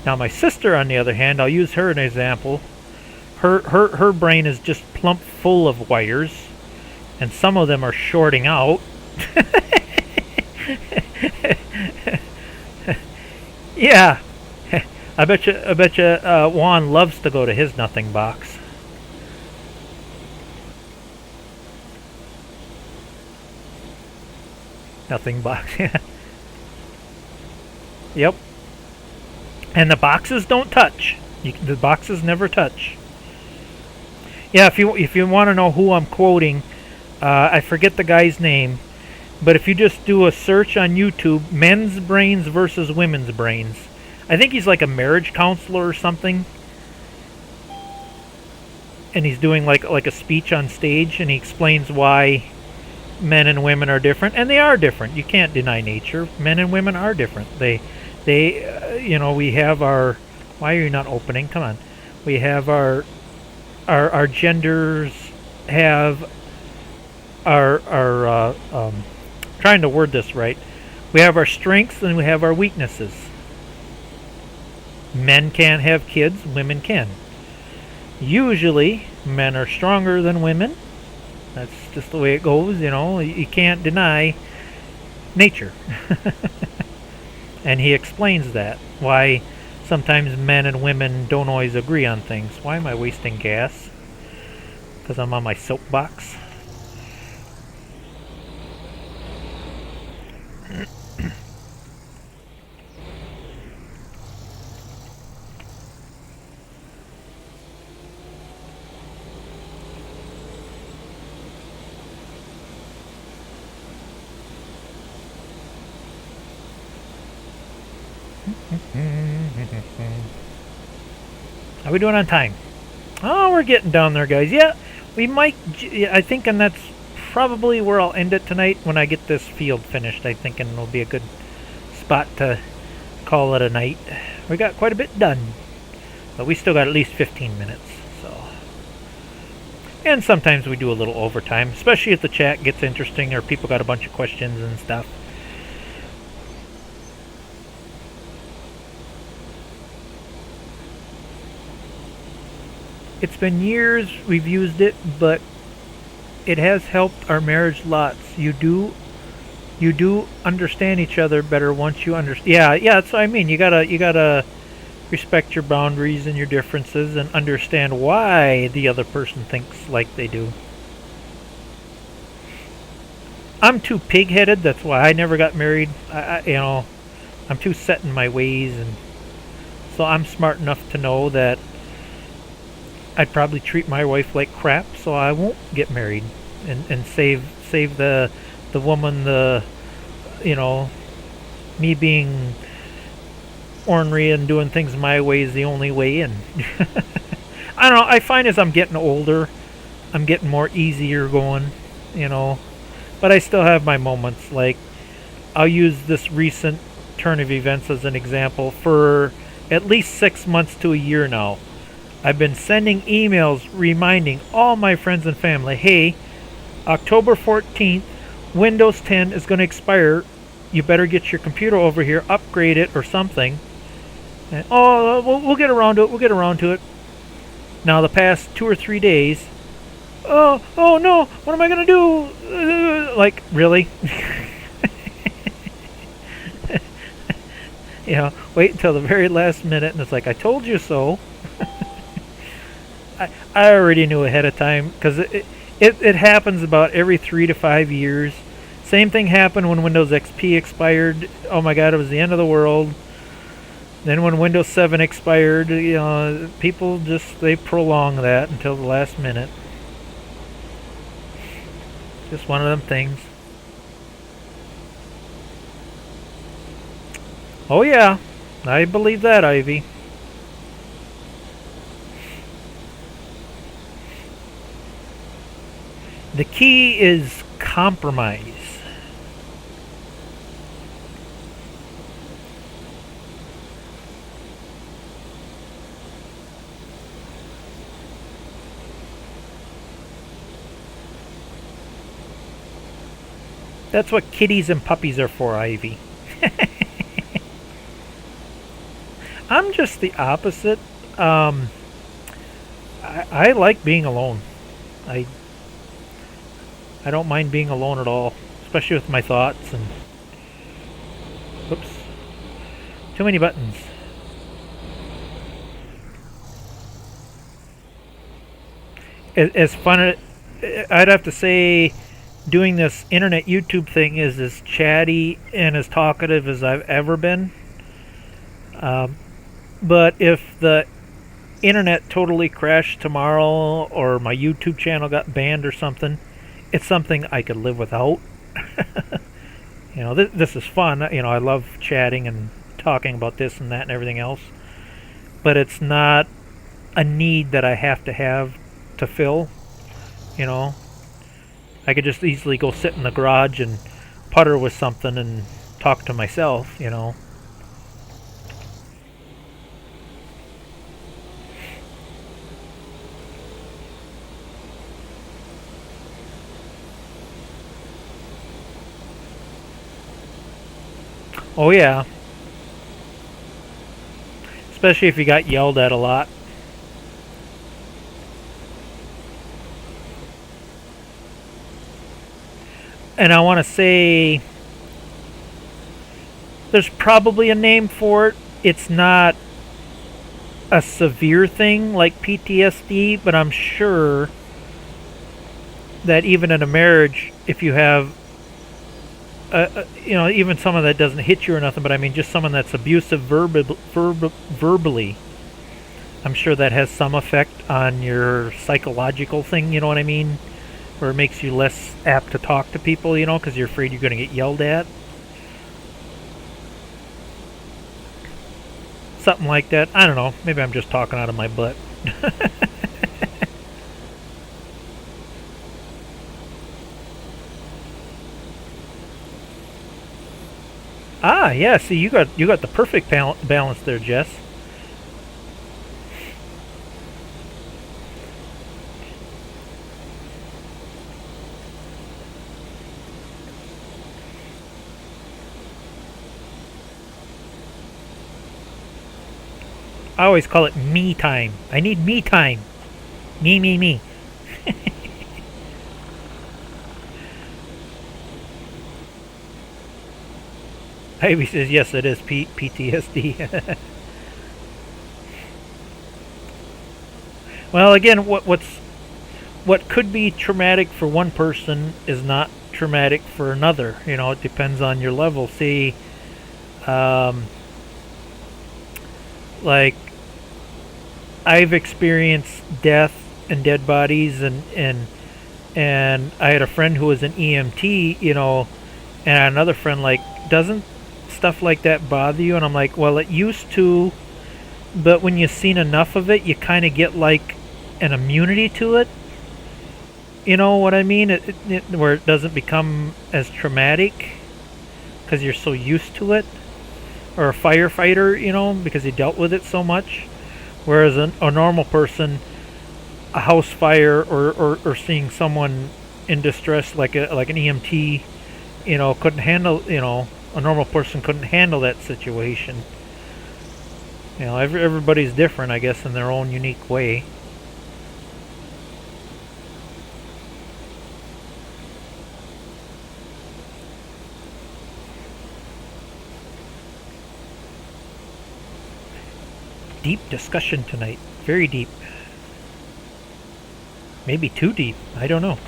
Now my sister, on the other hand, I'll use her as an example. Her brain is just plump full of wires, and some of them are shorting out. Yeah, I bet you Juan loves to go to his nothing box. Nothing box. Yep. And the boxes don't touch. The boxes never touch. Yeah, if you want to know who I'm quoting, I forget the guy's name, but if you just do a search on YouTube, men's brains versus women's brains. I think he's like a marriage counselor or something, and he's doing like a speech on stage, and he explains why men and women are different, and they are different. You can't deny nature. Men and women are different. We have our. Why are you not opening? Come on. We have our genders have our trying to word this right. We have our strengths and we have our weaknesses. Men can't have kids. Women can. Usually, men are stronger than women. That's just the way it goes, You can't deny nature. And he explains that. Why sometimes men and women don't always agree on things. Why am I wasting gas? Because I'm on my soapbox. How are we doing on time? Oh, we're getting down there, guys. Yeah, we might. I think, and that's probably where I'll end it tonight when I get this field finished. I think, and it'll be a good spot to call it a night. We got quite a bit done, but we still got at least 15 minutes. So, and sometimes we do a little overtime, especially if the chat gets interesting or people got a bunch of questions and stuff. It's been years we've used it, but it has helped our marriage lots. You do understand each other better once you understand. Yeah, that's what I mean. You gotta respect your boundaries and your differences and understand why the other person thinks like they do. I'm too pig-headed. That's why I never got married. I'm too set in my ways, and so I'm smart enough to know that I'd probably treat my wife like crap, so I won't get married, and save the woman you know me being ornery and doing things my way is the only way. And I don't know. I find as I'm getting older, I'm getting more easier going, you know. But I still have my moments. Like, I'll use this recent turn of events as an example. For at least 6 months to a year now, I've been sending emails reminding all my friends and family, hey, October 14th, Windows 10 is going to expire. You better get your computer over here, upgrade it or something. And, we'll get around to it. We'll get around to it. Now, the past 2 or 3 days, oh no, what am I going to do? Like, really? Wait until the very last minute, and it's like, I told you so. I already knew ahead of time, because it happens about every 3 to 5 years. Same thing happened when Windows XP expired. Oh my god, it was the end of the world. Then when Windows 7 expired, people they prolong that until the last minute. Just one of them things. Oh yeah, I believe that, Ivy. The key is compromise. That's what kitties and puppies are for, Ivy. I'm just the opposite. I like being alone. I don't mind being alone at all, especially with my thoughts and... Oops. Too many buttons. As fun... I'd have to say doing this internet YouTube thing is as chatty and as talkative as I've ever been. But if the internet totally crashed tomorrow or my YouTube channel got banned or something, it's something I could live without. This is fun. I love chatting and talking about this and that and everything else. But it's not a need that I have to fill. I could just easily go sit in the garage and putter with something and talk to myself, Oh yeah. Especially if you got yelled at a lot. And I want to say there's probably a name for it. It's not a severe thing like PTSD, but I'm sure that even in a marriage, if you have even someone that doesn't hit you or nothing, but I mean just someone that's abusive verbally, I'm sure that has some effect on your psychological thing, you know what I mean? Where it makes you less apt to talk to people, because you're afraid you're going to get yelled at. Something like that. I don't know. Maybe I'm just talking out of my butt. Ah, yeah. See, you got the perfect balance there, Jess. I always call it me time. I need me time. Me. Ivy says, yes, it is PTSD. Well, again, what could be traumatic for one person is not traumatic for another. You know, it depends on your level. See, like I've experienced death and dead bodies, and I had a friend who was an EMT, you know, and another friend like, doesn't stuff like that bother you? And I'm like, well, it used to, but when you've seen enough of it, you kind of get like an immunity to it. You know what I mean? Where it doesn't become as traumatic because you're so used to it. Or a firefighter, you know, because he dealt with it so much. Whereas a normal person, a house fire or seeing someone in distress like an EMT, you know, couldn't handle, you know, a normal person couldn't handle that situation. You know, everybody's different, I guess, in their own unique way. Deep discussion tonight. Very deep. Maybe too deep. I don't know.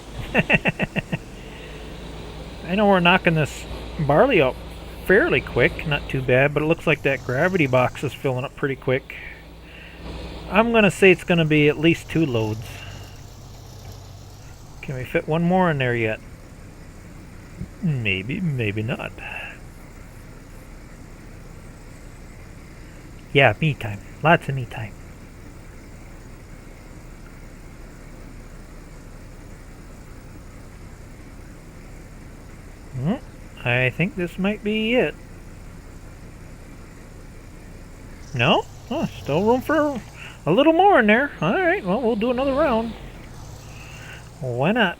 I know we're knocking this barley out fairly quick. Not too bad, but it looks like that gravity box is filling up pretty quick. I'm going to say it's going to be at least 2 loads. Can we fit one more in there yet? Maybe, maybe not. Yeah, me time. Lots of me time. I think this might be it. No? Oh, still room for a little more in there. Alright, well, we'll do another round. Why not?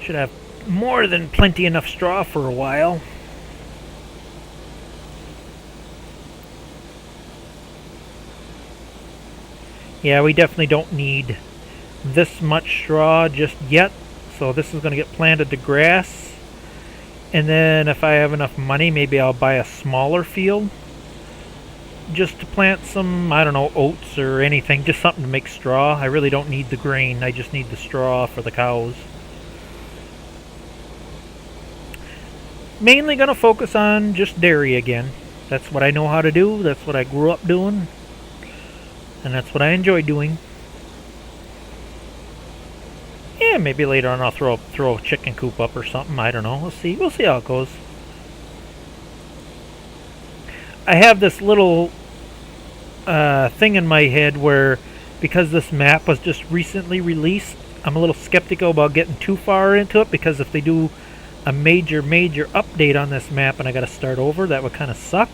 Should have more than plenty enough straw for a while. Yeah, we definitely don't need this much straw just yet. So this is going to get planted to grass. And then if I have enough money, maybe I'll buy a smaller field. Just to plant some, I don't know, oats or anything. Just something to make straw. I really don't need the grain. I just need the straw for the cows. Mainly going to focus on just dairy again. That's what I know how to do. That's what I grew up doing. And that's what I enjoy doing. Yeah, maybe later on I'll throw a chicken coop up or something. I don't know. We'll see. We'll see how it goes. I have this little thing in my head where, because this map was just recently released, I'm a little skeptical about getting too far into it, because if they do a major update on this map and I gotta start over, that would kind of suck.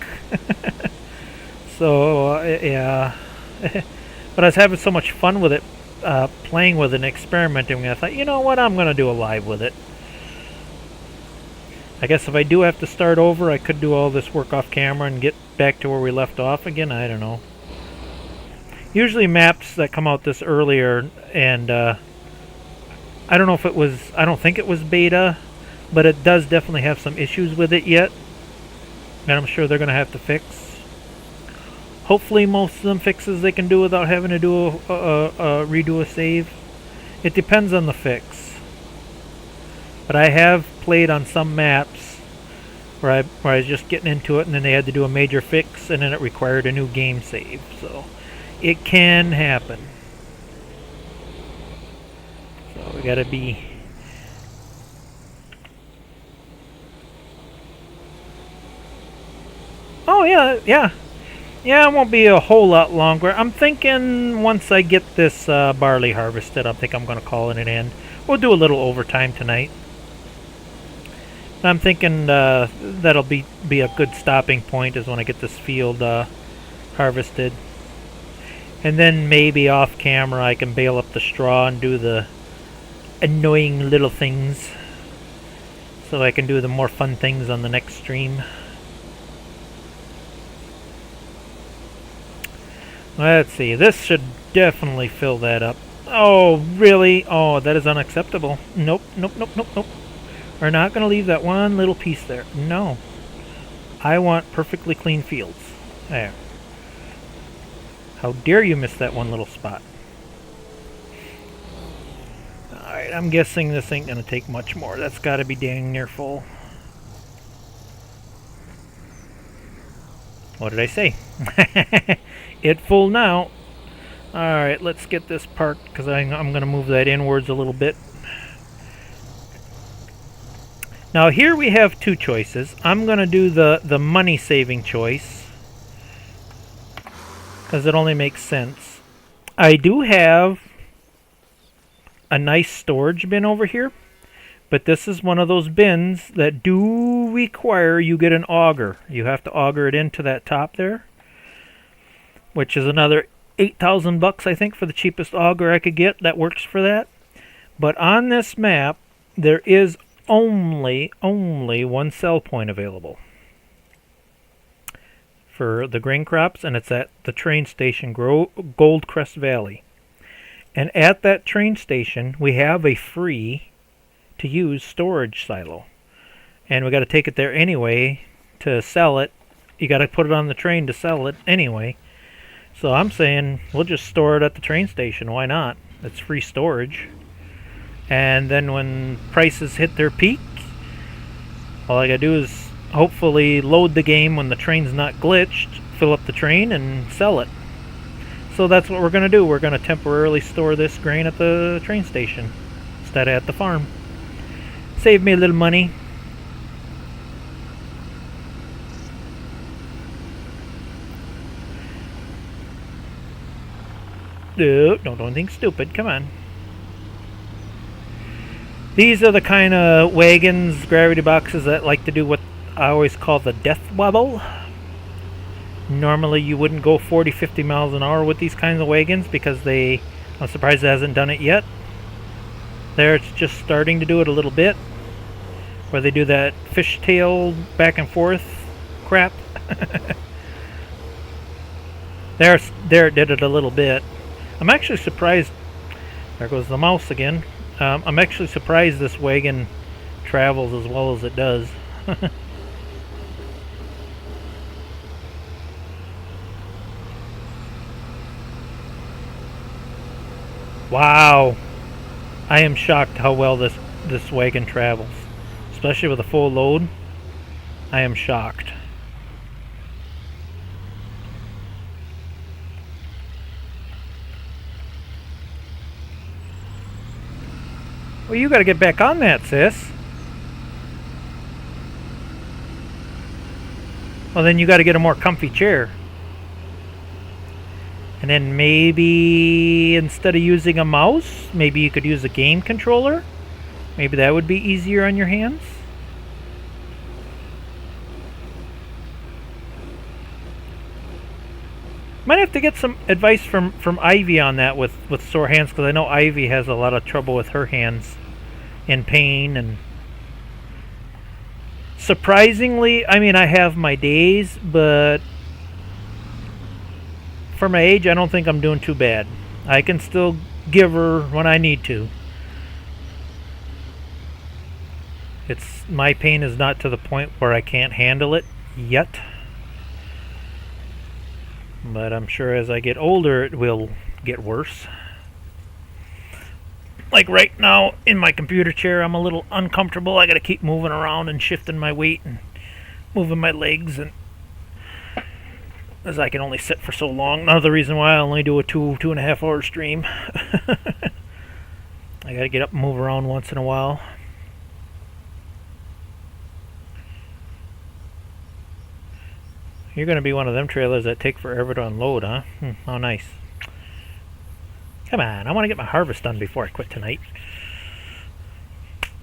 So, yeah. But I was having so much fun with it, playing with it and experimenting with it. I thought, you know what, I'm going to do a live with it. I guess if I do have to start over, I could do all this work off camera and get back to where we left off again. I don't know. Usually maps that come out this earlier, and I don't know if it was, I don't think it was beta, but it does definitely have some issues with it yet. And I'm sure they're going to have to fix. Hopefully most of them fixes they can do without having to do redo a save. It depends on the fix. But I have played on some maps where I was just getting into it and then they had to do a major fix and then it required a new game save. So it can happen. So we gotta be... Oh yeah, yeah. Yeah, it won't be a whole lot longer. I'm thinking once I get this barley harvested, I think I'm going to call it an end. We'll do a little overtime tonight. I'm thinking that'll be a good stopping point is when I get this field harvested. And then maybe off camera I can bale up the straw and do the annoying little things. So I can do the more fun things on the next stream. Let's see, this should definitely fill that up. Oh, really? Oh, that is unacceptable. Nope, nope, nope, nope, nope. We're not going to leave that one little piece there. No. I want perfectly clean fields. There. How dare you miss that one little spot. Alright, I'm guessing this ain't gonna take much more. That's gotta be dang near full. What did I say? It full now. Alright, let's get this parked because I'm going to move that inwards a little bit. Now here we have two choices. I'm going to do the money saving choice because it only makes sense. I do have a nice storage bin over here, but this is one of those bins that do require you get an auger. You have to auger it into that top there, which is another $8,000 I think for the cheapest auger I could get that works for that. But on this map there is only one sell point available for the grain crops, and it's at the train station Goldcrest Valley. And at that train station we have a free to use storage silo, and we got to take it there anyway to sell it. You got to put it on the train to sell it anyway. So I'm saying we'll just store it at the train station. Why not? It's free storage. And then when prices hit their peak, all I gotta do is hopefully load the game when the train's not glitched, fill up the train, and sell it. So that's what we're gonna do. We're gonna temporarily store this grain at the train station instead of at the farm. Save me a little money. Don't do anything stupid. Come on. These are the kind of wagons, gravity boxes that like to do what I always call the death wobble. Normally you wouldn't go 40-50 miles an hour with these kinds of wagons because I'm surprised it hasn't done it yet. There it's just starting to do it a little bit, where they do that fishtail back and forth crap. There it did it a little bit. I'm actually surprised. There goes the mouse again. I'm actually surprised this wagon travels as well as it does. Wow, I am shocked how well this wagon travels, especially with a full load. I am shocked. Well, you got to get back on that, sis. Well, then you got to get a more comfy chair. And then maybe instead of using a mouse, maybe you could use a game controller. Maybe that would be easier on your hands. Might have to get some advice from Ivy on that with sore hands, because I know Ivy has a lot of trouble with her hands and pain. And surprisingly, I mean, I have my days, but for my age, I don't think I'm doing too bad. I can still give her when I need to. My pain is not to the point where I can't handle it yet. But I'm sure as I get older, it will get worse. Like right now, in my computer chair, I'm a little uncomfortable. I gotta keep moving around and shifting my weight and moving my legs, and as I can only sit for so long. Another reason why I only do a 2.5 hour stream. I gotta get up and move around once in a while. You're going to be one of them trailers that take forever to unload, huh? How nice. Come on, I want to get my harvest done before I quit tonight.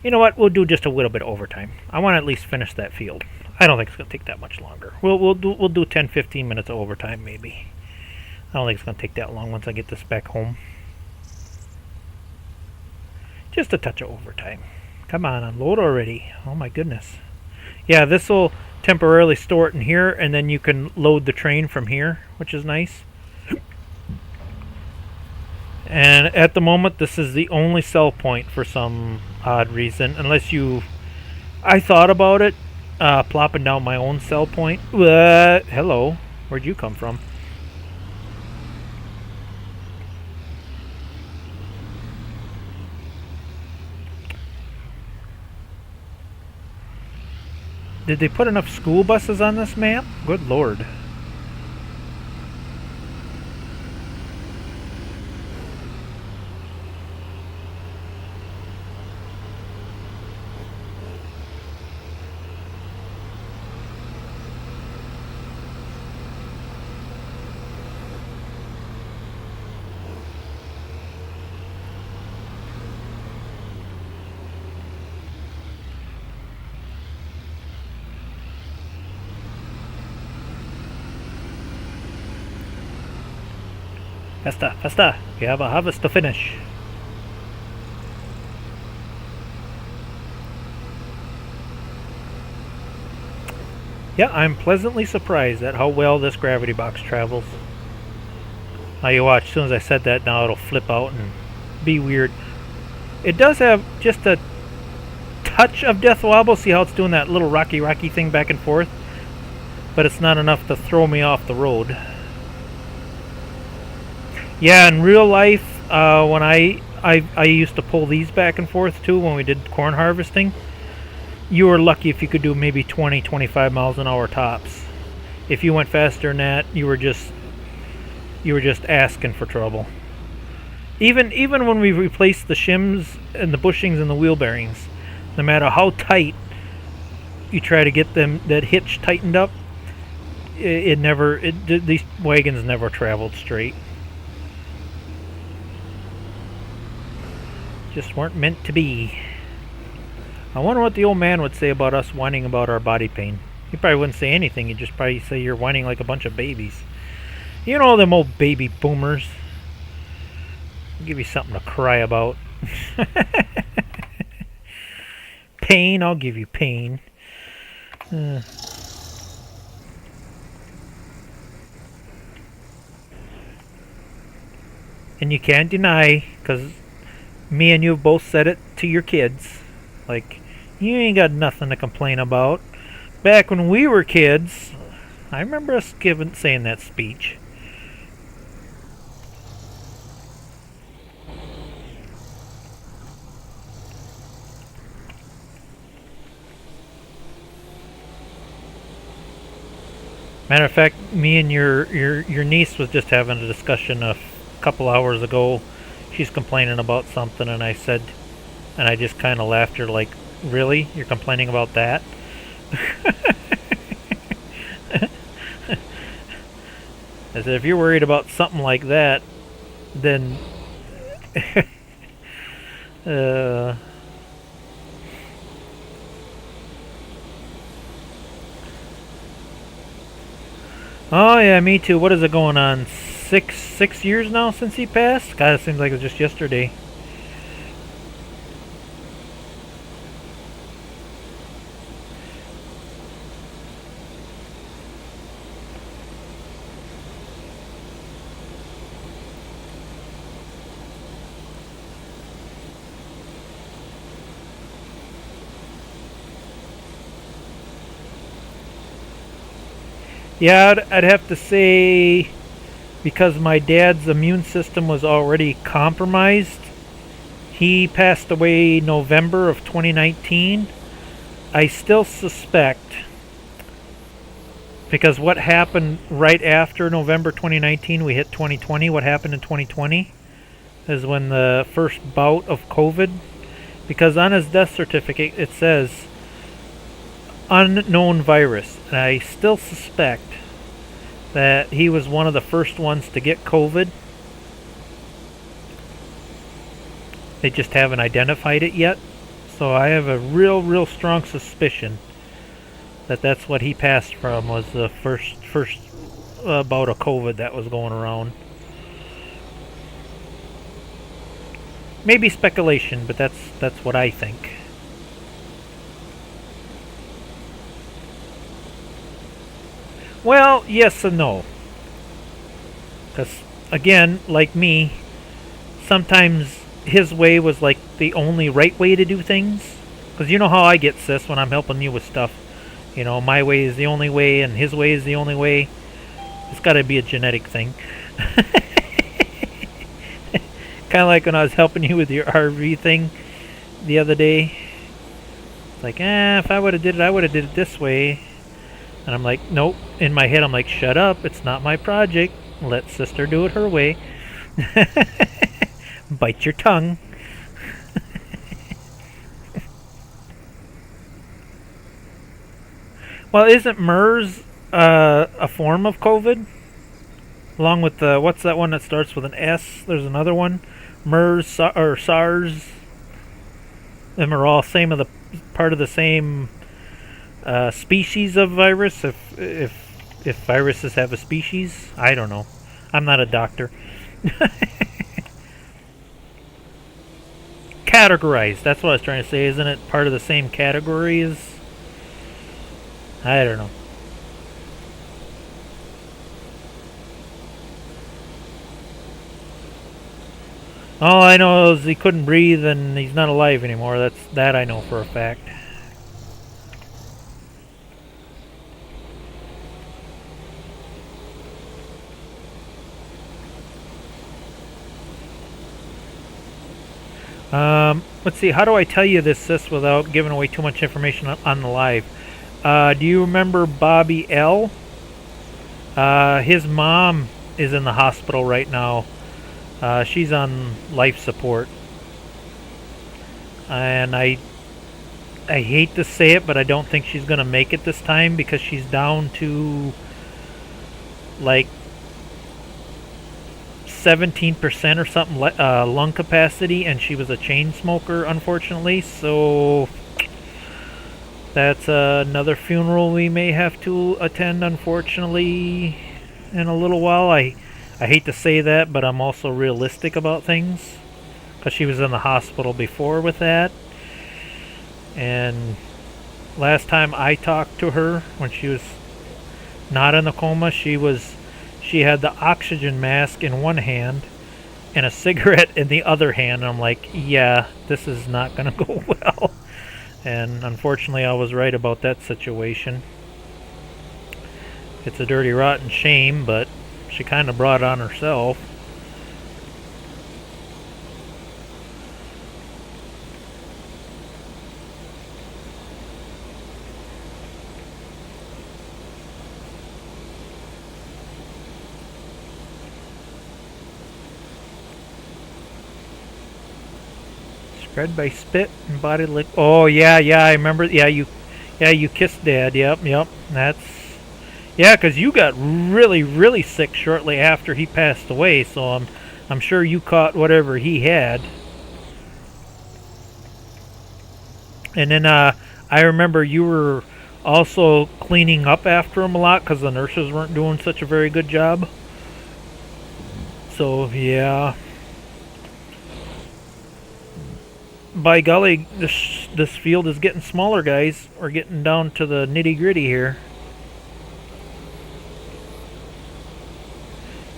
You know what? We'll do just a little bit of overtime. I want to at least finish that field. I don't think it's going to take that much longer. We'll do 10-15 minutes of overtime maybe. I don't think it's going to take that long once I get this back home. Just a touch of overtime. Come on, unload already. Oh my goodness. Yeah, this will temporarily store it in here, and then you can load the train from here, which is nice. And at the moment, this is the only sell point for some odd reason, unless I thought about it, plopping down my own sell point. Hello, where'd you come from? Did they put enough school buses on this map? Good lord. Faster, faster. We have a harvest to finish. Yeah, I'm pleasantly surprised at how well this gravity box travels. Now you watch, as soon as I said that, now it'll flip out and be weird. It does have just a touch of death wobble. See how it's doing that little rocky thing back and forth? But it's not enough to throw me off the road. Yeah, in real life, when I used to pull these back and forth too when we did corn harvesting, you were lucky if you could do maybe 20-25 miles an hour tops. If you went faster than that, you were just asking for trouble. Even when we replaced the shims and the bushings and the wheel bearings, no matter how tight you try to get them that hitch tightened up, these wagons never traveled straight. Just weren't meant to be. I wonder what the old man would say about us whining about our body pain. He probably wouldn't say anything. He'd just probably say you're whining like a bunch of babies. You know them old baby boomers. I'll give you something to cry about. Pain, I'll give you pain. And you can't deny, because me and you have both said it to your kids. Like, you ain't got nothing to complain about. Back when we were kids, I remember us saying that speech. Matter of fact, me and your niece was just having a discussion a couple hours ago. She's complaining about something, and I just kind of laughed her like, really? You're complaining about that? I said, if you're worried about something like that, then oh yeah, me too. What is it going on? Six years now since he passed? God, it seems like it was just yesterday. Yeah, I'd have to say, because my dad's immune system was already compromised, he passed away November of 2019. I still suspect, because what happened right after November 2019, we hit 2020. What happened in 2020 is when the first bout of COVID, because on his death certificate it says unknown virus, and I still suspect that he was one of the first ones to get COVID. They just haven't identified it yet. So I have a real strong suspicion that that's what he passed from, was the first bout of COVID that was going around. Maybe speculation, but that's what I think. Well, yes and no. Because, again, like me, sometimes his way was like the only right way to do things. Because you know how I get, sis, when I'm helping you with stuff. You know, my way is the only way and his way is the only way. It's got to be a genetic thing. Kind of like when I was helping you with your RV thing the other day. It's like, if I would have did it, I would have did it this way. And I'm like, nope. In my head, I'm like, shut up. It's not my project. Let sister do it her way. Bite your tongue. Well, isn't MERS a form of COVID? Along with the, what's that one that starts with an S? There's another one. MERS or SARS. Them are all same of the part of the same species of virus. If viruses have a species, I don't know. I'm not a doctor. Categorized. That's what I was trying to say. Isn't it part of the same category as? I don't know. All I know is he couldn't breathe and he's not alive anymore. That I know for a fact. Let's see. How do I tell you this, sis, without giving away too much information on the live? Do you remember Bobby L? His mom is in the hospital right now. She's on life support. And I hate to say it, but I don't think she's going to make it this time because she's down to like 17% or something lung capacity, and she was a chain smoker, unfortunately. So that's another funeral we may have to attend, unfortunately, in a little while. I hate to say that, but I'm also realistic about things because she was in the hospital before with that. And last time I talked to her, when she was not in the coma, she had the oxygen mask in one hand and a cigarette in the other hand. And I'm like, yeah, this is not going to go well. And unfortunately, I was right about that situation. It's a dirty, rotten shame, but she kind of brought it on herself. Spread by spit and body lick. Oh yeah, I remember. Yeah, you kissed Dad. Yep. That's yeah, 'cause you got really sick shortly after he passed away. So I'm sure you caught whatever he had. And then I remember you were also cleaning up after him a lot because the nurses weren't doing such a very good job. So yeah. By golly, this field is getting smaller, guys. We're getting down to the nitty-gritty here.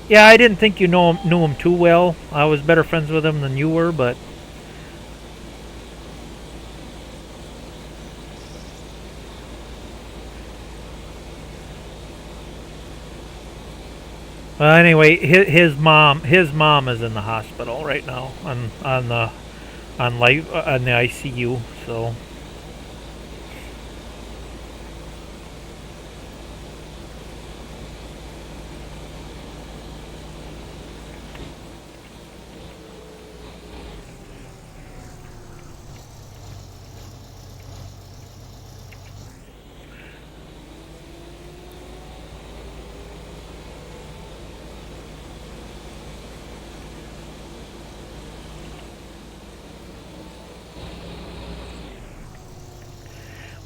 Yeah, I didn't think you knew him too well. I was better friends with him than you were, but anyway, his mom is in the hospital right now on the ICU. So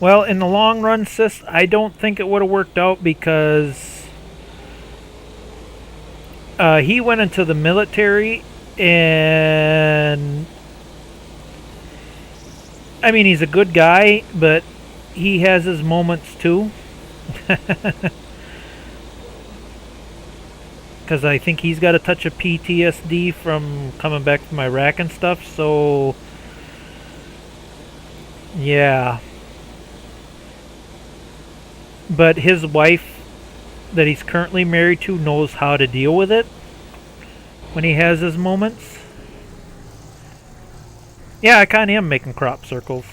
well, in the long run, sis, I don't think it would have worked out because he went into the military, and I mean, he's a good guy, but he has his moments too. Because I think he's got a touch of PTSD from coming back from Iraq and stuff, so yeah. But his wife that he's currently married to knows how to deal with it when he has his moments. Yeah, I kind of am making crop circles.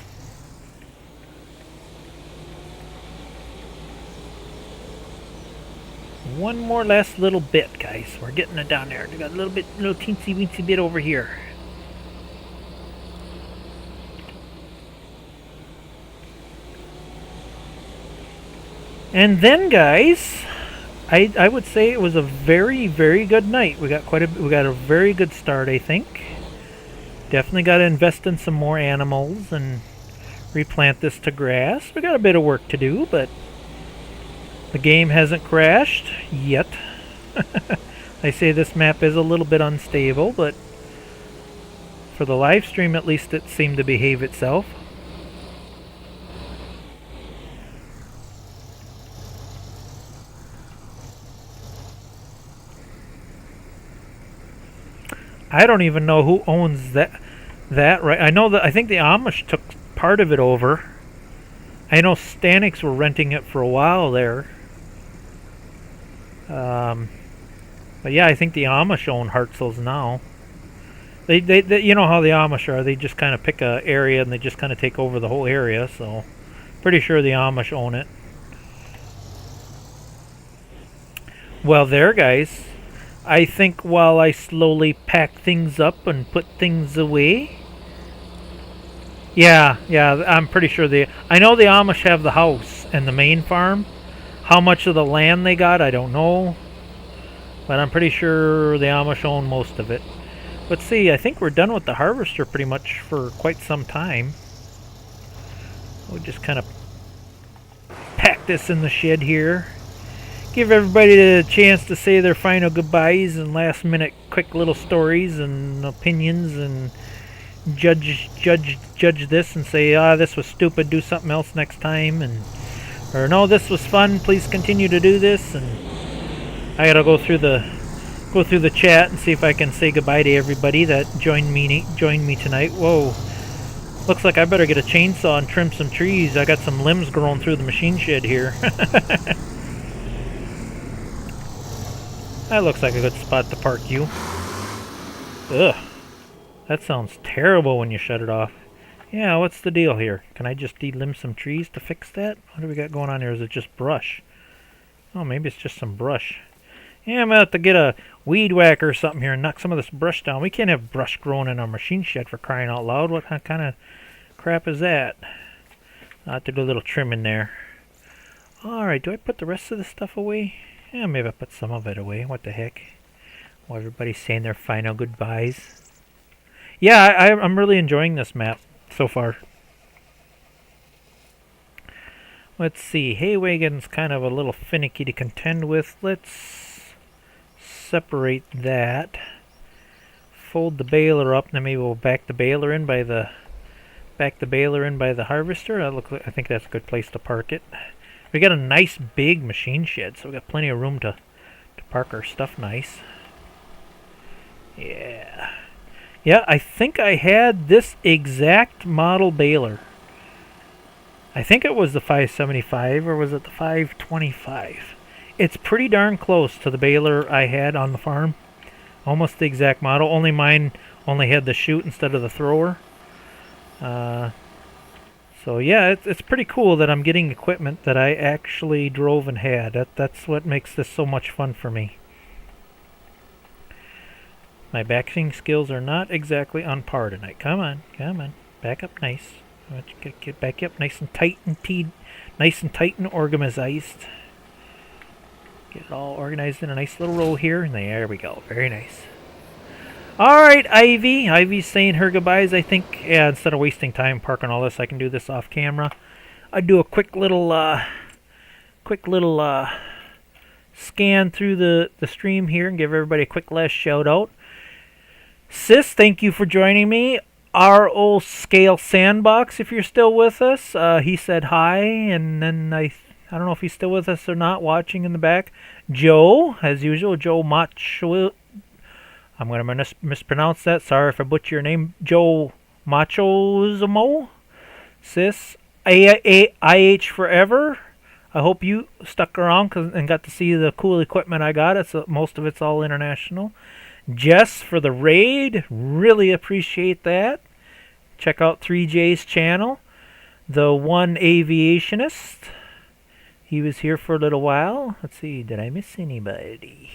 one more last little bit, guys. We're getting it down there. We got a little teensy weensy bit over here. And then, guys, I would say it was a very, very good night. We got a very good start, I think. Definitely got to invest in some more animals and replant this to grass. We got a bit of work to do, but the game hasn't crashed yet. I say this map is a little bit unstable, but for the live stream at least it seemed to behave itself. I don't even know who owns that right. I think the Amish took part of it over. I know Staniks were renting it for a while there. But yeah, I think the Amish own Hartzell's now. They you know how the Amish are. They just kind of pick a area and they just kind of take over the whole area. So pretty sure the Amish own it. Well, there, guys. I think while I slowly pack things up and put things away. Yeah, I'm pretty sure I know the Amish have the house and the main farm. How much of the land they got, I don't know. But I'm pretty sure the Amish own most of it. Let's see, I think we're done with the harvester pretty much for quite some time. We'll just kind of pack this in the shed here. Give everybody the chance to say their final goodbyes and last minute quick little stories and opinions and judge this and say, this was stupid, do something else next time, and or no, this was fun, please continue to do this. And I gotta go through the chat and see if I can say goodbye to everybody that joined me tonight. Whoa, looks like I better get a chainsaw and trim some trees. I got some limbs growing through the machine shed here. That looks like a good spot to park you. Ugh. That sounds terrible when you shut it off. Yeah, what's the deal here? Can I just delimb some trees to fix that? What do we got going on here? Is it just brush? Oh, maybe it's just some brush. Yeah, I'm going to have to get a weed whacker or something here and knock some of this brush down. We can't have brush growing in our machine shed for crying out loud. What kind of crap is that? I'll have to do a little trim in there. Alright, do I put the rest of this stuff away? Yeah, maybe I put some of it away. What the heck? Well, everybody's saying their final goodbyes. Yeah, I'm really enjoying this map so far. Let's see. Haywagon's kind of a little finicky to contend with. Let's separate that. Fold the baler up, and then maybe we'll back the baler in by the harvester. I think that's a good place to park it. We got a nice big machine shed, so we got plenty of room to park our stuff nice. Yeah. Yeah, I think I had this exact model baler. I think it was the 575, or was it the 525? It's pretty darn close to the baler I had on the farm. Almost the exact model, only mine only had the chute instead of the thrower. So yeah, it's pretty cool that I'm getting equipment that I actually drove and had. That's what makes this so much fun for me. My backing skills are not exactly on par tonight. Come on. Back up nice. Get back up nice and tight and organized. Get it all organized in a nice little row here. And there we go. Very nice. Alright, Ivy. Ivy's saying her goodbyes, I think. Yeah, instead of wasting time parking all this, I can do this off camera. I'd do a quick little scan through the stream here and give everybody a quick last shout out. Sis, thank you for joining me. R.O. Scale Sandbox, if you're still with us. He said hi, and then I don't know if he's still with us or not, watching in the back. Joe, as usual, Joe Macho. I'm going to mispronounce that. Sorry if I butcher your name. Joe Machozamo. Sis, IH Forever. I hope you stuck around and got to see the cool equipment I got. Most of it's all international. Jess for the raid. Really appreciate that. Check out 3J's channel. The One Aviationist. He was here for a little while. Let's see, did I miss anybody?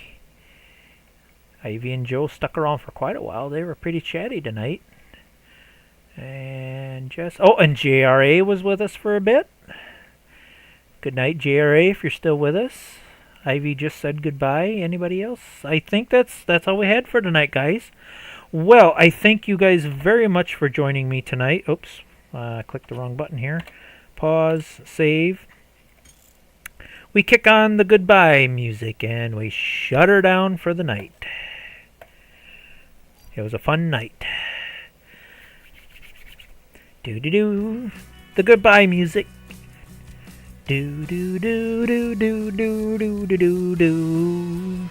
Ivy and Joe stuck around for quite a while. They were pretty chatty tonight. And and JRA was with us for a bit. Good night, JRA, if you're still with us. Ivy just said goodbye. Anybody else? I think that's all we had for tonight, guys. Well, I thank you guys very much for joining me tonight. Oops, I clicked the wrong button here. Pause, save. We kick on the goodbye music and we shut her down for the night. It was a fun night. Do-do-do. The goodbye music. Do-do-do-do-do-do-do-do-do.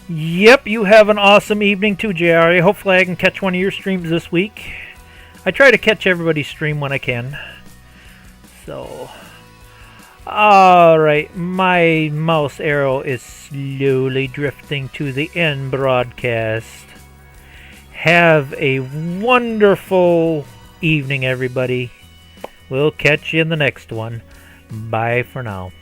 Yep, you have an awesome evening too, JR. Hopefully I can catch one of your streams this week. I try to catch everybody's stream when I can. So, alright, my mouse arrow is slowly drifting to the end broadcast. Have a wonderful evening, everybody. We'll catch you in the next one. Bye for now.